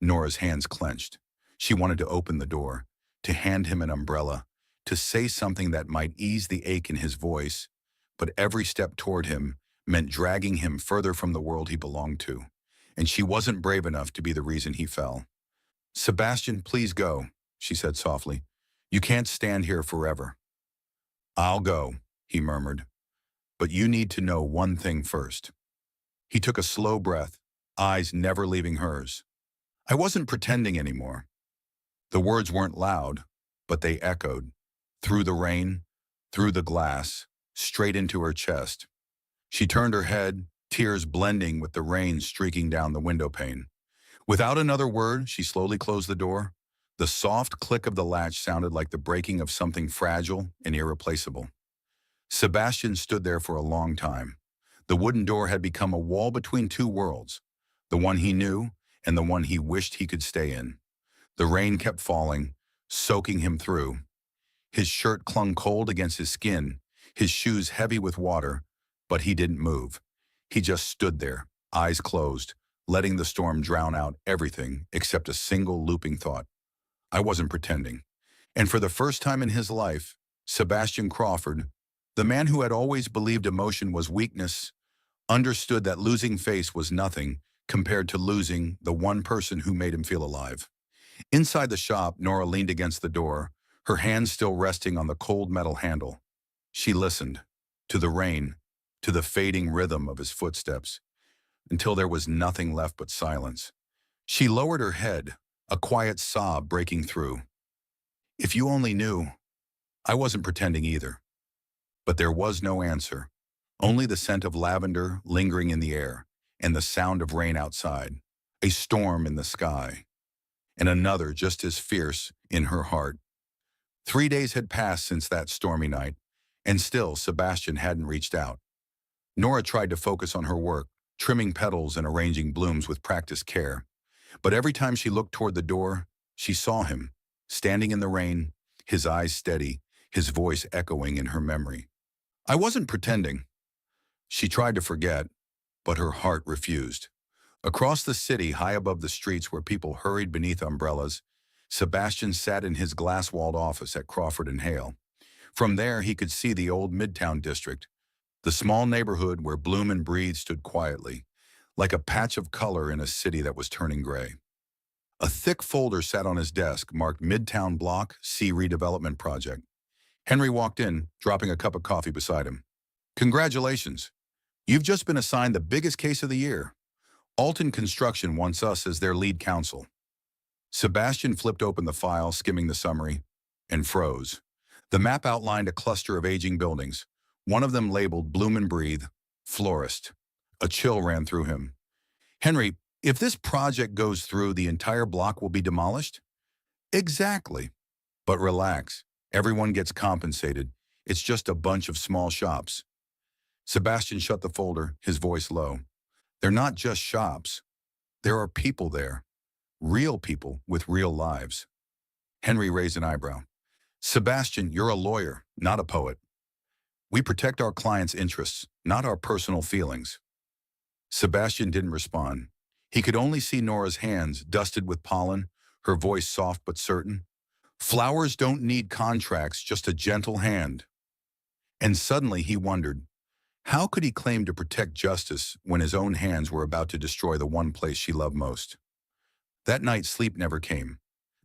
Nora's hands clenched. She wanted to open the door, to hand him an umbrella, to say something that might ease the ache in his voice, but every step toward him meant dragging him further from the world he belonged to, and she wasn't brave enough to be the reason he fell. Sebastian, please go, she said softly. You can't stand here forever. I'll go, he murmured, but you need to know one thing first. He took a slow breath, eyes never leaving hers. I wasn't pretending anymore. The words weren't loud, but they echoed, through the rain, through the glass, straight into her chest. She turned her head, tears blending with the rain streaking down the window pane. Without another word, she slowly closed the door. The soft click of the latch sounded like the breaking of something fragile and irreplaceable. Sebastian stood there for a long time. The wooden door had become a wall between two worlds, the one he knew and the one he wished he could stay in. The rain kept falling, soaking him through. His shirt clung cold against his skin, his shoes heavy with water, but he didn't move. He just stood there, eyes closed, letting the storm drown out everything except a single looping thought. I wasn't pretending. And for the first time in his life, Sebastian Crawford, the man who had always believed emotion was weakness, understood that losing face was nothing compared to losing the one person who made him feel alive. Inside the shop, Nora leaned against the door, her hands still resting on the cold metal handle. She listened, to the rain, to the fading rhythm of his footsteps, until there was nothing left but silence. She lowered her head, a quiet sob breaking through. If you only knew, I wasn't pretending either. But there was no answer, only the scent of lavender lingering in the air, and the sound of rain outside, a storm in the sky, and another just as fierce in her heart. 3 days had passed since that stormy night, and still Sebastian hadn't reached out. Nora tried to focus on her work, trimming petals and arranging blooms with practiced care. But every time she looked toward the door, she saw him, standing in the rain, his eyes steady, his voice echoing in her memory. I wasn't pretending. She tried to forget, but her heart refused. Across the city, high above the streets where people hurried beneath umbrellas, Sebastian sat in his glass-walled office at Crawford and Hale. From there, he could see the old Midtown district, the small neighborhood where Bloom and Breathe stood quietly, like a patch of color in a city that was turning gray. A thick folder sat on his desk marked Midtown Block C Redevelopment Project. Henry walked in, dropping a cup of coffee beside him. Congratulations. You've just been assigned the biggest case of the year. Alton Construction wants us as their lead counsel. Sebastian flipped open the file, skimming the summary, and froze. The map outlined a cluster of aging buildings, one of them labeled Bloom and Breathe, Florist. A chill ran through him. Henry, if this project goes through, the entire block will be demolished? Exactly. But relax. Everyone gets compensated. It's just a bunch of small shops. Sebastian shut the folder, his voice low. They're not just shops. There are people there. Real people with real lives. Henry raised an eyebrow. Sebastian, you're a lawyer, not a poet. We protect our clients' interests, not our personal feelings. Sebastian didn't respond. He could only see Nora's hands dusted with pollen, her voice soft but certain. Flowers don't need contracts, just a gentle hand. And suddenly he wondered, how could he claim to protect justice when his own hands were about to destroy the one place she loved most? That night, sleep never came.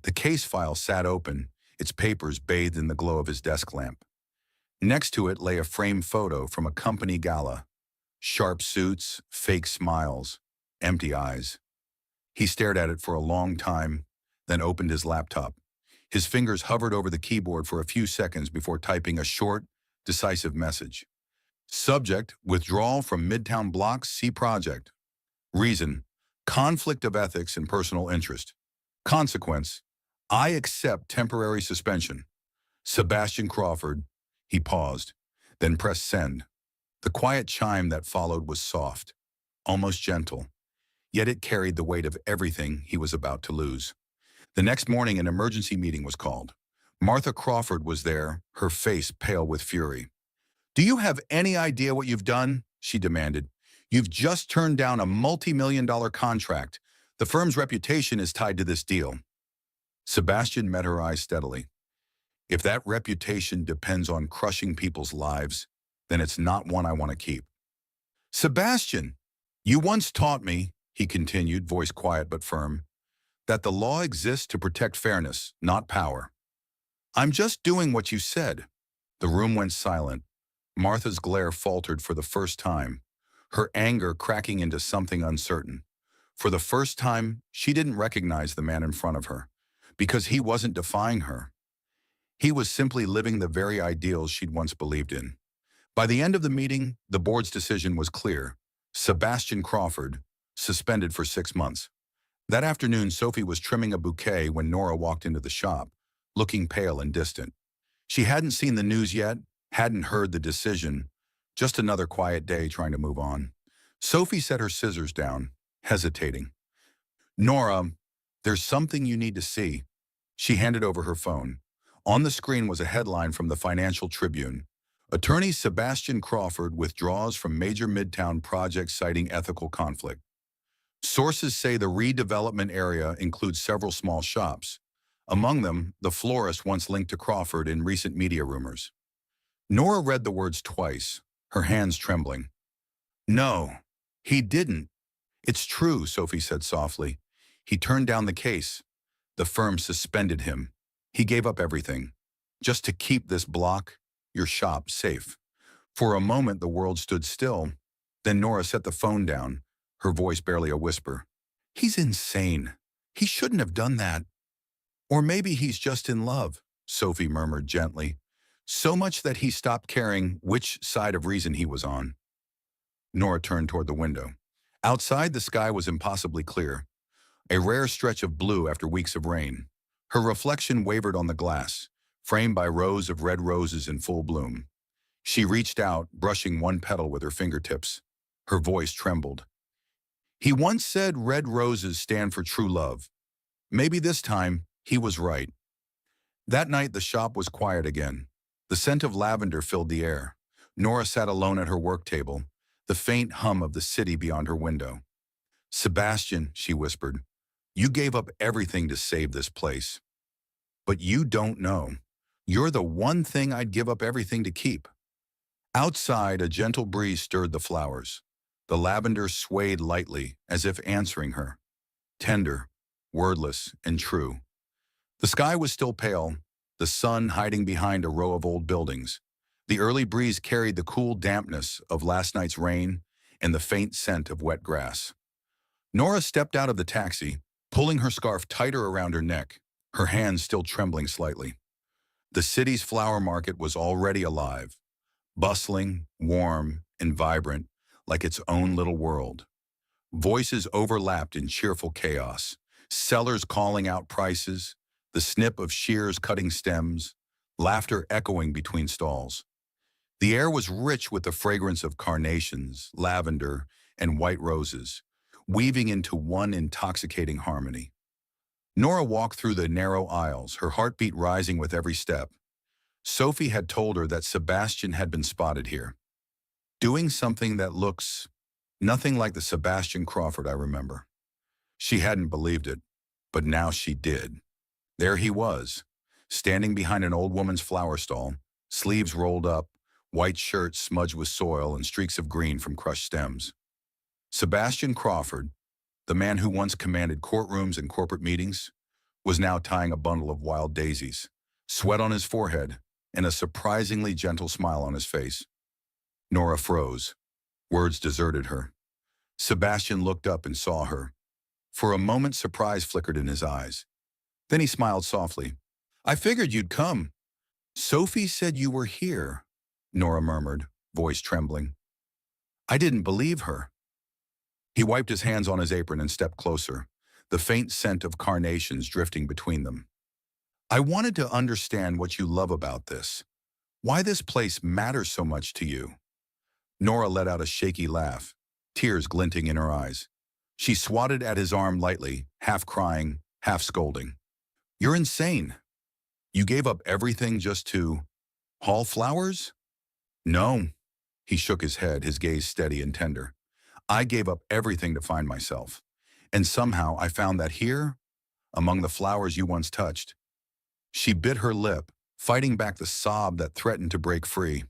The case file sat open, its papers bathed in the glow of his desk lamp. Next to it lay a framed photo from a company gala. Sharp suits, fake smiles, empty eyes. He stared at it for a long time, then opened his laptop. His fingers hovered over the keyboard for a few seconds before typing a short, decisive message. Subject, withdrawal from Midtown Block C project. Reason, conflict of ethics and personal interest. Consequence, I accept temporary suspension. Sebastian Crawford. He paused, then pressed send. The quiet chime that followed was soft, almost gentle, yet it carried the weight of everything he was about to lose. The next morning, an emergency meeting was called. Martha Crawford was there, her face pale with fury. "Do you have any idea what you've done?" she demanded. "You've just turned down a multi-million-dollar contract. The firm's reputation is tied to this deal." Sebastian met her eyes steadily. "If that reputation depends on crushing people's lives, then it's not one I want to keep." "Sebastian, you once taught me," he continued, voice quiet but firm, "that the law exists to protect fairness, not power. I'm just doing what you said." The room went silent. Martha's glare faltered for the first time, her anger cracking into something uncertain. For the first time, she didn't recognize the man in front of her, because he wasn't defying her. He was simply living the very ideals she'd once believed in. By the end of the meeting, the board's decision was clear. Sebastian Crawford, suspended for 6 months. That afternoon, Sophie was trimming a bouquet when Nora walked into the shop, looking pale and distant. She hadn't seen the news yet, hadn't heard the decision, just another quiet day trying to move on. Sophie set her scissors down, hesitating. "Nora, there's something you need to see." She handed over her phone. On the screen was a headline from the Financial Tribune. "Attorney Sebastian Crawford withdraws from major Midtown project citing ethical conflict." Sources say the redevelopment area includes several small shops, among them the florist once linked to Crawford in recent media rumors. Nora read the words twice, her hands trembling. "No, he didn't. It's true," Sophie said softly. "He turned down the case. The firm suspended him. He gave up everything, just to keep this block, your shop, safe." For a moment, the world stood still. Then Nora set the phone down, her voice barely a whisper. "He's insane. He shouldn't have done that. Or maybe he's just in love," Sophie murmured gently. "So much that he stopped caring which side of reason he was on." Nora turned toward the window. Outside, the sky was impossibly clear, a rare stretch of blue after weeks of rain. Her reflection wavered on the glass, framed by rows of red roses in full bloom. She reached out, brushing one petal with her fingertips. Her voice trembled. "He once said red roses stand for true love. Maybe this time he was right." That night, the shop was quiet again. The scent of lavender filled the air. Nora sat alone at her work table, the faint hum of the city beyond her window. "Sebastian," she whispered, "you gave up everything to save this place. But you don't know. You're the one thing I'd give up everything to keep." Outside, a gentle breeze stirred the flowers. The lavender swayed lightly, as if answering her. Tender, wordless, and true. The sky was still pale, the sun hiding behind a row of old buildings. The early breeze carried the cool dampness of last night's rain and the faint scent of wet grass. Nora stepped out of the taxi, pulling her scarf tighter around her neck, her hands still trembling slightly. The city's flower market was already alive, bustling, warm, and vibrant, like its own little world. Voices overlapped in cheerful chaos, sellers calling out prices, the snip of shears cutting stems, laughter echoing between stalls. The air was rich with the fragrance of carnations, lavender, and white roses, weaving into one intoxicating harmony. Nora walked through the narrow aisles, her heartbeat rising with every step. Sophie had told her that Sebastian had been spotted here, doing something that looks nothing like the Sebastian Crawford I remember. She hadn't believed it, but now she did. There he was, standing behind an old woman's flower stall, sleeves rolled up, white shirt smudged with soil and streaks of green from crushed stems. Sebastian Crawford, the man who once commanded courtrooms and corporate meetings, was now tying a bundle of wild daisies, sweat on his forehead, and a surprisingly gentle smile on his face. Nora froze. Words deserted her. Sebastian looked up and saw her. For a moment, surprise flickered in his eyes. Then he smiled softly. "I figured you'd come." "Sophie said you were here," Nora murmured, voice trembling. "I didn't believe her." He wiped his hands on his apron and stepped closer, the faint scent of carnations drifting between them. "I wanted to understand what you love about this, why this place matters so much to you." Nora let out a shaky laugh, tears glinting in her eyes. She swatted at his arm lightly, half crying, half scolding. You're insane. You gave up everything just to haul flowers? No. He shook his head, his gaze steady and tender. I gave up everything to find myself. And somehow I found that here, among the flowers you once touched. She bit her lip, fighting back the sob that threatened to break free.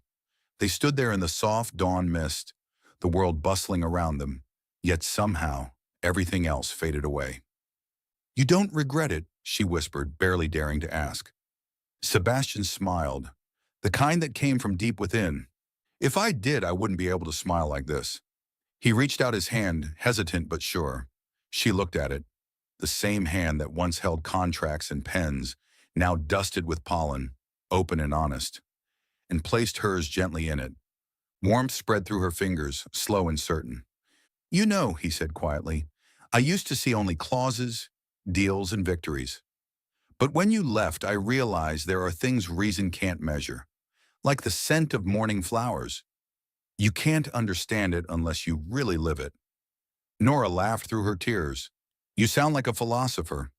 They stood there in the soft dawn mist, the world bustling around them, yet somehow everything else faded away. You don't regret it, she whispered, barely daring to ask. Sebastian smiled, the kind that came from deep within. If I did, I wouldn't be able to smile like this. He reached out his hand, hesitant but sure. She looked at it, the same hand that once held contracts and pens, now dusted with pollen, open and honest, and placed hers gently in it. Warmth spread through her fingers, slow and certain. You know, he said quietly, I used to see only clauses, deals, and victories. But when you left, I realized there are things reason can't measure, like the scent of morning flowers. You can't understand it unless you really live it. Nora laughed through her tears. You sound like a philosopher.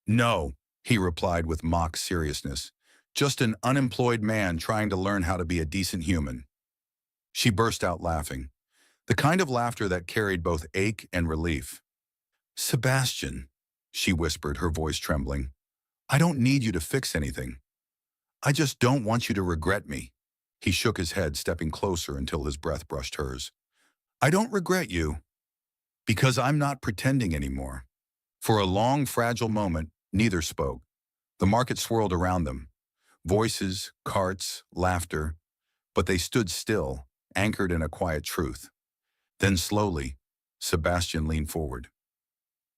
No, he replied with mock seriousness. Just an unemployed man trying to learn how to be a decent human. She burst out laughing, the kind of laughter that carried both ache and relief. Sebastian, she whispered, her voice trembling, I don't need you to fix anything. I just don't want you to regret me. He shook his head, stepping closer until his breath brushed hers. I don't regret you, because I'm not pretending anymore. For a long, fragile moment, neither spoke. The market swirled around them. Voices, carts, laughter, but they stood still, anchored in a quiet truth. Then slowly, Sebastian leaned forward.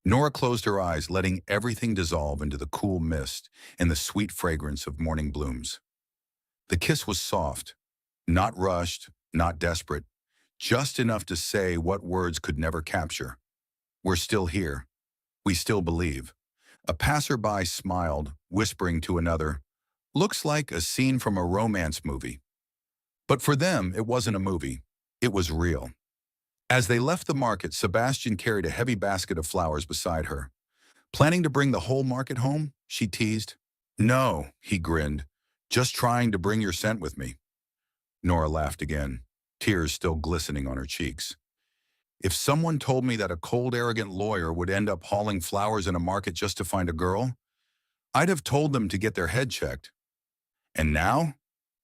Nora closed her eyes, letting everything dissolve into the cool mist and the sweet fragrance of morning blooms. The kiss was soft, not rushed, not desperate, just enough to say what words could never capture. We're still here. We still believe. A passerby smiled, whispering to another, looks like a scene from a romance movie. But for them, it wasn't a movie. It was real. As they left the market, Sebastian carried a heavy basket of flowers beside her. Planning to bring the whole market home? She teased. No, he grinned. Just trying to bring your scent with me. Nora laughed again, tears still glistening on her cheeks. If someone told me that a cold, arrogant lawyer would end up hauling flowers in a market just to find a girl, I'd have told them to get their head checked. And now?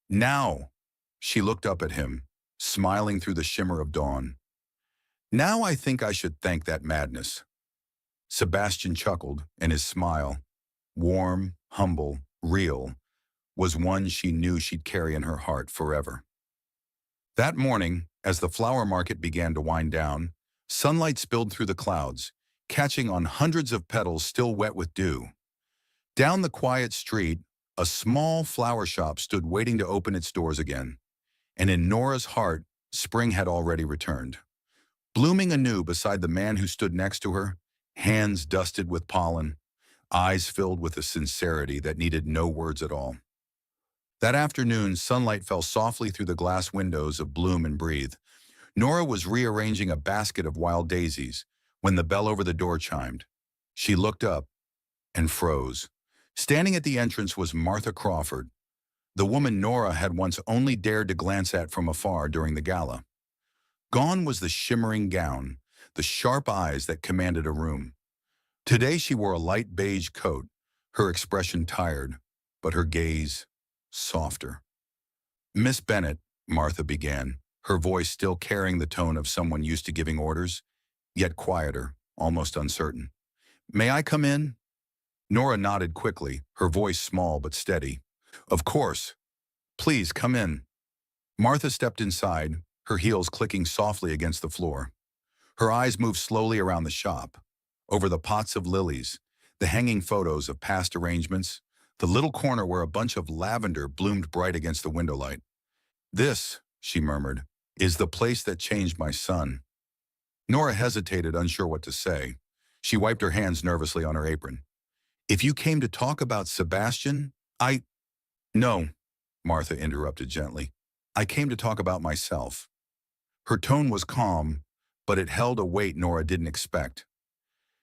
Now, she looked up at him, smiling through the shimmer of dawn. Now I think I should thank that madness. Sebastian chuckled, and his smile, warm, humble, real, was one she knew she'd carry in her heart forever. That morning, as the flower market began to wind down, sunlight spilled through the clouds, catching on hundreds of petals still wet with dew. Down the quiet street, a small flower shop stood waiting to open its doors again, and in Nora's heart, spring had already returned. Blooming anew beside the man who stood next to her, hands dusted with pollen, eyes filled with a sincerity that needed no words at all. That afternoon, sunlight fell softly through the glass windows of Bloom and Breathe. Nora was rearranging a basket of wild daisies when the bell over the door chimed. She looked up and froze. Standing at the entrance was Martha Crawford, the woman Nora had once only dared to glance at from afar during the gala. Gone was the shimmering gown, the sharp eyes that commanded a room. Today she wore a light beige coat, her expression tired, but her gaze softer. Miss Bennet, Martha began, her voice still carrying the tone of someone used to giving orders, yet quieter, almost uncertain. May I come in? Nora nodded quickly, her voice small but steady. Of course. Please come in. Martha stepped inside, her heels clicking softly against the floor. Her eyes moved slowly around the shop, over the pots of lilies, the hanging photos of past arrangements, the little corner where a bunch of lavender bloomed bright against the window light. This, she murmured, is the place that changed my son. Nora hesitated, unsure what to say. She wiped her hands nervously on her apron. If you came to talk about Sebastian, No, Martha interrupted gently. I came to talk about myself. Her tone was calm, but it held a weight Nora didn't expect.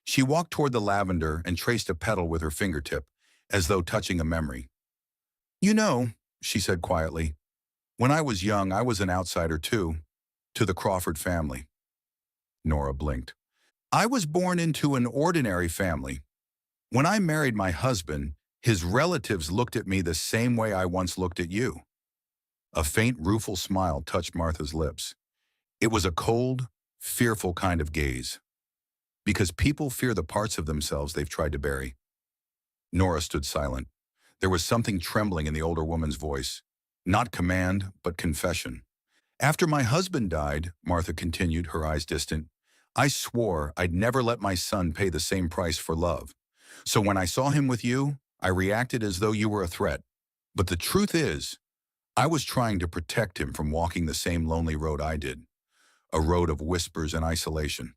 She walked toward the lavender and traced a petal with her fingertip, as though touching a memory. You know, she said quietly, when I was young, I was an outsider too, to the Crawford family. Nora blinked. I was born into an ordinary family. When I married my husband, his relatives looked at me the same way I once looked at you. A faint, rueful smile touched Martha's lips. It was a cold, fearful kind of gaze. Because people fear the parts of themselves they've tried to bury. Nora stood silent. There was something trembling in the older woman's voice. Not command, but confession. After my husband died, Martha continued, her eyes distant, I swore I'd never let my son pay the same price for love. So when I saw him with you, I reacted as though you were a threat. But the truth is, I was trying to protect him from walking the same lonely road I did. A road of whispers and isolation.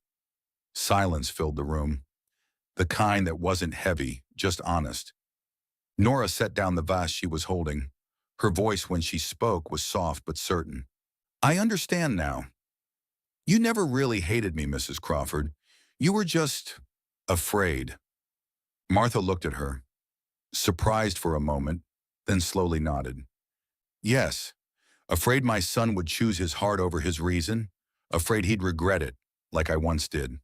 Silence filled the room. The kind that wasn't heavy, just honest. Nora set down the vase she was holding. Her voice when she spoke was soft but certain. I understand now. You never really hated me, Mrs. Crawford. You were just afraid. Martha looked at her, surprised for a moment, then slowly nodded. Yes, afraid my son would choose his heart over his reason, afraid he'd regret it, like I once did.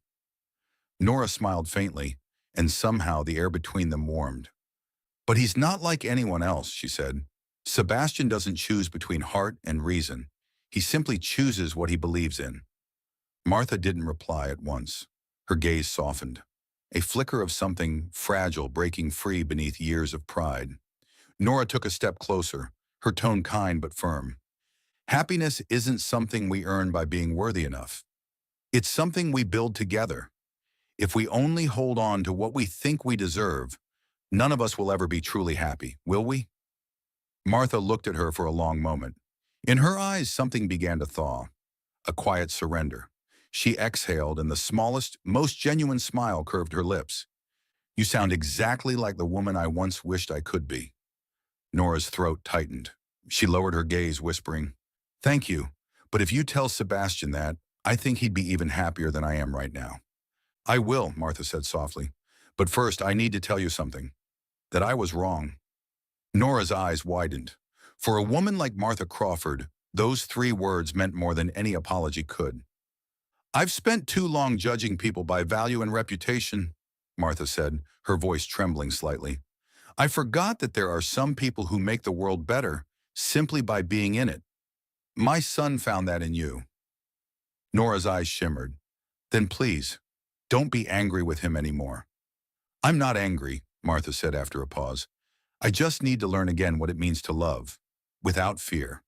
Nora smiled faintly, and somehow the air between them warmed. But he's not like anyone else, she said. Sebastian doesn't choose between heart and reason. He simply chooses what he believes in. Martha didn't reply at once. Her gaze softened. A flicker of something fragile breaking free beneath years of pride. Nora took a step closer, her tone kind but firm. Happiness isn't something we earn by being worthy enough. It's something we build together. If we only hold on to what we think we deserve, none of us will ever be truly happy, will we? Martha looked at her for a long moment. In her eyes, something began to thaw, a quiet surrender. She exhaled, and the smallest, most genuine smile curved her lips. You sound exactly like the woman I once wished I could be. Nora's throat tightened. She lowered her gaze, whispering, Thank you, but if you tell Sebastian that, I think he'd be even happier than I am right now. I will, Martha said softly. But first, I need to tell you something. That I was wrong. Nora's eyes widened. For a woman like Martha Crawford, those 3 words meant more than any apology could. I've spent too long judging people by value and reputation, Martha said, her voice trembling slightly. I forgot that there are some people who make the world better simply by being in it. My son found that in you. Nora's eyes shimmered. Then please, don't be angry with him anymore. I'm not angry, Martha said after a pause. I just need to learn again what it means to love, without fear.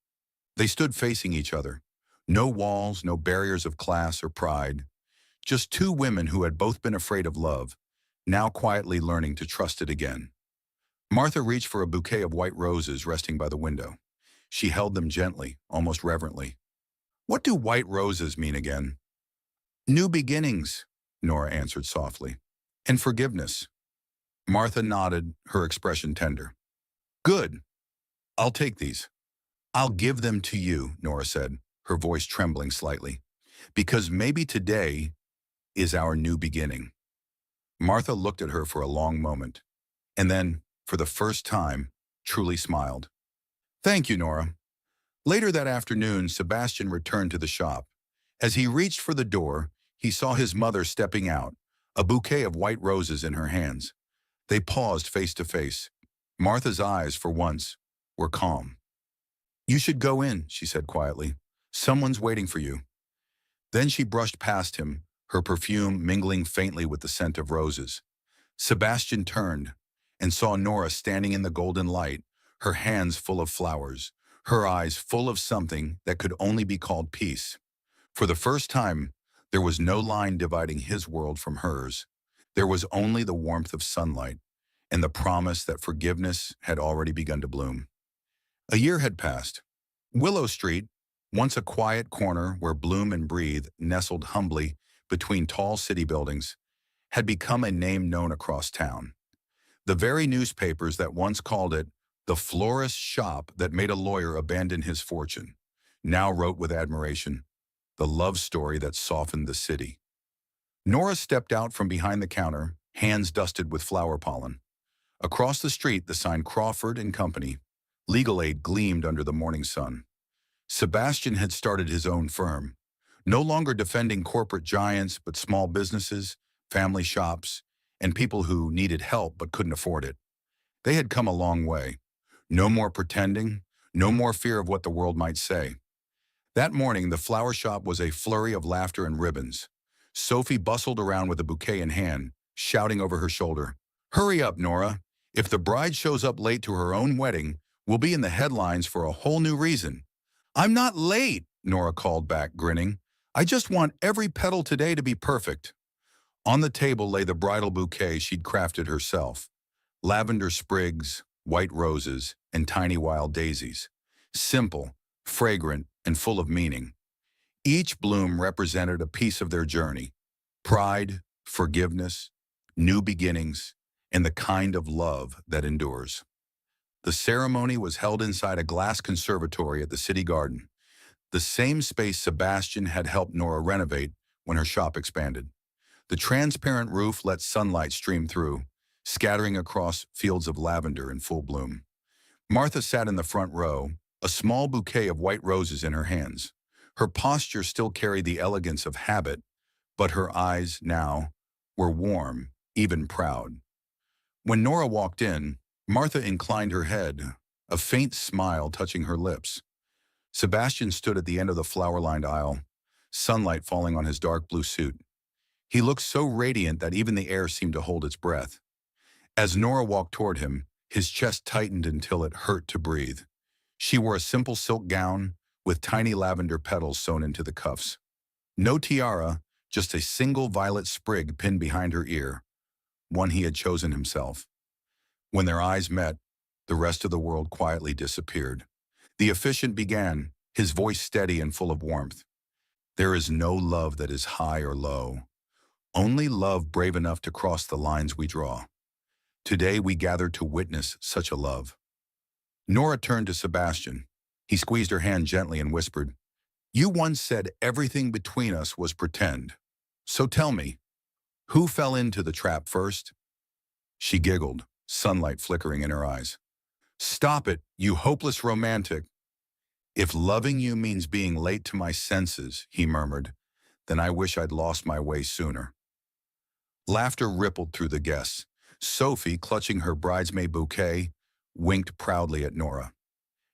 They stood facing each other. No walls, no barriers of class or pride. Just 2 women who had both been afraid of love, now quietly learning to trust it again. Martha reached for a bouquet of white roses resting by the window. She held them gently, almost reverently. What do white roses mean again? New beginnings, Nora answered softly. And forgiveness. Martha nodded, her expression tender. Good. I'll take these. I'll give them to you, Nora said, her voice trembling slightly. Because maybe today is our new beginning. Martha looked at her for a long moment, and then, for the first time, truly smiled. Thank you, Nora. Later that afternoon, Sebastian returned to the shop. As he reached for the door, he saw his mother stepping out, a bouquet of white roses in her hands. They paused face to face. Martha's eyes, for once, were calm. You should go in, she said quietly. Someone's waiting for you. Then she brushed past him, her perfume mingling faintly with the scent of roses. Sebastian turned and saw Nora standing in the golden light, her hands full of flowers, her eyes full of something that could only be called peace. For the first time, there was no line dividing his world from hers. There was only the warmth of sunlight and the promise that forgiveness had already begun to bloom. A year had passed. Willow Street, once a quiet corner where bloom and breathe nestled humbly between tall city buildings, had become a name known across town. The very newspapers that once called it the florist's shop that made a lawyer abandon his fortune now wrote with admiration, the love story that softened the city. Nora stepped out from behind the counter, hands dusted with flower pollen. Across the street, the sign Crawford and Company, legal aid gleamed under the morning sun. Sebastian had started his own firm, no longer defending corporate giants, but small businesses, family shops, and people who needed help but couldn't afford it. They had come a long way. No more pretending, no more fear of what the world might say. That morning, the flower shop was a flurry of laughter and ribbons. Sophie bustled around with a bouquet in hand, shouting over her shoulder, "Hurry up, Nora. If the bride shows up late to her own wedding, we'll be in the headlines for a whole new reason." "I'm not late," Nora called back, grinning. "I just want every petal today to be perfect." On the table lay the bridal bouquet she'd crafted herself. Lavender sprigs, white roses, and tiny wild daisies. Simple, fragrant, and full of meaning. Each bloom represented a piece of their journey. Pride, forgiveness, new beginnings, and the kind of love that endures. The ceremony was held inside a glass conservatory at the city garden, the same space Sebastian had helped Nora renovate when her shop expanded. The transparent roof let sunlight stream through, scattering across fields of lavender in full bloom. Martha sat in the front row, a small bouquet of white roses in her hands. Her posture still carried the elegance of habit, but her eyes now were warm, even proud. When Nora walked in, Martha inclined her head, a faint smile touching her lips. Sebastian stood at the end of the flower-lined aisle, sunlight falling on his dark blue suit. He looked so radiant that even the air seemed to hold its breath. As Nora walked toward him, his chest tightened until it hurt to breathe. She wore a simple silk gown with tiny lavender petals sewn into the cuffs. No tiara, just a single violet sprig pinned behind her ear, one he had chosen himself. When their eyes met, the rest of the world quietly disappeared. The officiant began, his voice steady and full of warmth. "There is no love that is high or low. Only love brave enough to cross the lines we draw. Today we gather to witness such a love." Nora turned to Sebastian. He squeezed her hand gently and whispered, "You once said everything between us was pretend. So tell me, who fell into the trap first?" She giggled, sunlight flickering in her eyes. "Stop it, you hopeless romantic." "If loving you means being late to my senses," he murmured, "then I wish I'd lost my way sooner." Laughter rippled through the guests. Sophie, clutching her bridesmaid bouquet, winked proudly at Nora.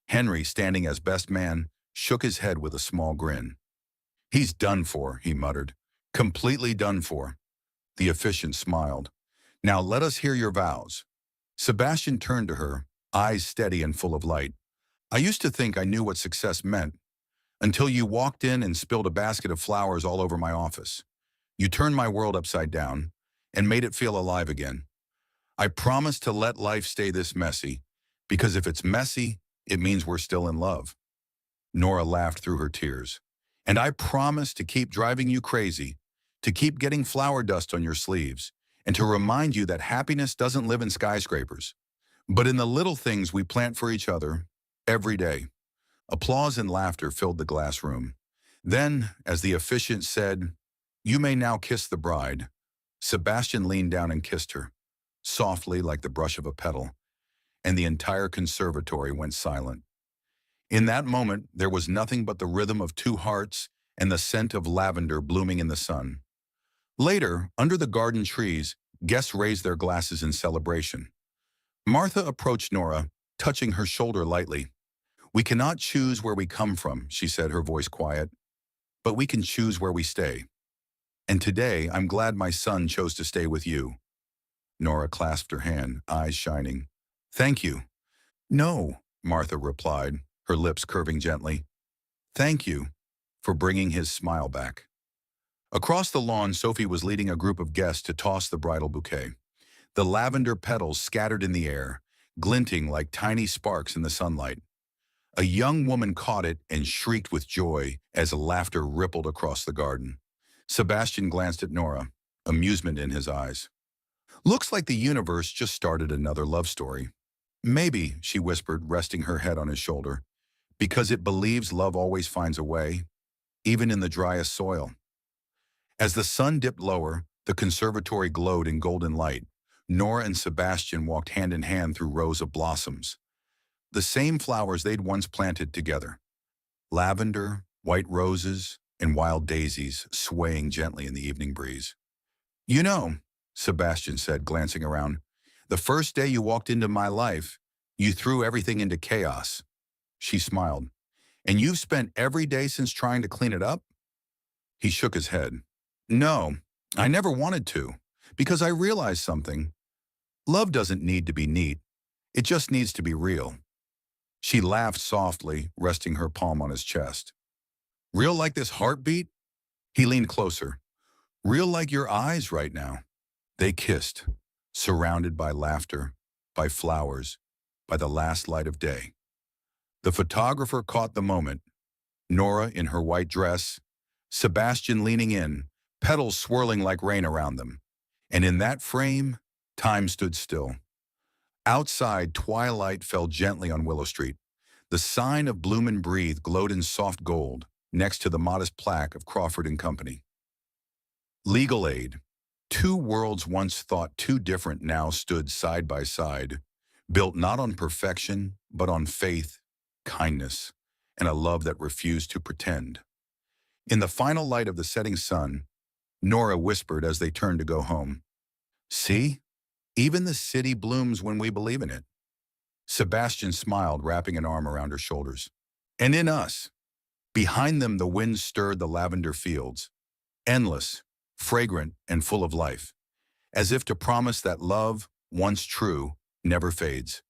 Henry, standing as best man, shook his head with a small grin. "He's done for," he muttered. "Completely done for." The officiant smiled. "Now let us hear your vows." Sebastian turned to her, eyes steady and full of light. "I used to think I knew what success meant, until you walked in and spilled a basket of flowers all over my office. You turned my world upside down and made it feel alive again. I promise to let life stay this messy, because if it's messy, it means we're still in love." Nora laughed through her tears. "And I promise to keep driving you crazy, to keep getting flower dust on your sleeves, and to remind you that happiness doesn't live in skyscrapers, but in the little things we plant for each other every day." Applause and laughter filled the glass room. Then, as the officiant said, "You may now kiss the bride," Sebastian leaned down and kissed her, softly like the brush of a petal, and the entire conservatory went silent. In that moment, there was nothing but the rhythm of two hearts and the scent of lavender blooming in the sun. Later, under the garden trees, guests raised their glasses in celebration. Martha approached Nora, touching her shoulder lightly. "We cannot choose where we come from," she said, her voice quiet, "but we can choose where we stay. And today, I'm glad my son chose to stay with you." Nora clasped her hand, eyes shining. "Thank you." "No," Martha replied, her lips curving gently. "Thank you for bringing his smile back." Across the lawn, Sophie was leading a group of guests to toss the bridal bouquet. The lavender petals scattered in the air, glinting like tiny sparks in the sunlight. A young woman caught it and shrieked with joy as laughter rippled across the garden. Sebastian glanced at Nora, amusement in his eyes. "Looks like the universe just started another love story." "Maybe," she whispered, resting her head on his shoulder, "because it believes love always finds a way, even in the driest soil." As the sun dipped lower, the conservatory glowed in golden light. Nora and Sebastian walked hand in hand through rows of blossoms, the same flowers they'd once planted together. Lavender, white roses, and wild daisies swaying gently in the evening breeze. "You know," Sebastian said, glancing around, "the first day you walked into my life, you threw everything into chaos." She smiled. "And you've spent every day since trying to clean it up?" He shook his head. "No, I never wanted to, because I realized something. Love doesn't need to be neat. It just needs to be real." She laughed softly, resting her palm on his chest. "Real like this heartbeat?" He leaned closer. "Real like your eyes right now." They kissed, surrounded by laughter, by flowers, by the last light of day. The photographer caught the moment. Nora in her white dress, Sebastian leaning in, petals swirling like rain around them. And in that frame, time stood still. Outside, twilight fell gently on Willow Street. The sign of Bloom and Breathe glowed in soft gold, next to the modest plaque of Crawford and Company. Legal aid. Two worlds once thought too different now stood side by side, built not on perfection, but on faith, kindness, and a love that refused to pretend. In the final light of the setting sun, Nora whispered as they turned to go home, "See? Even the city blooms when we believe in it." Sebastian smiled, wrapping an arm around her shoulders. "And in us." Behind them, the wind stirred the lavender fields, endless, fragrant, and full of life, as if to promise that love, once true, never fades.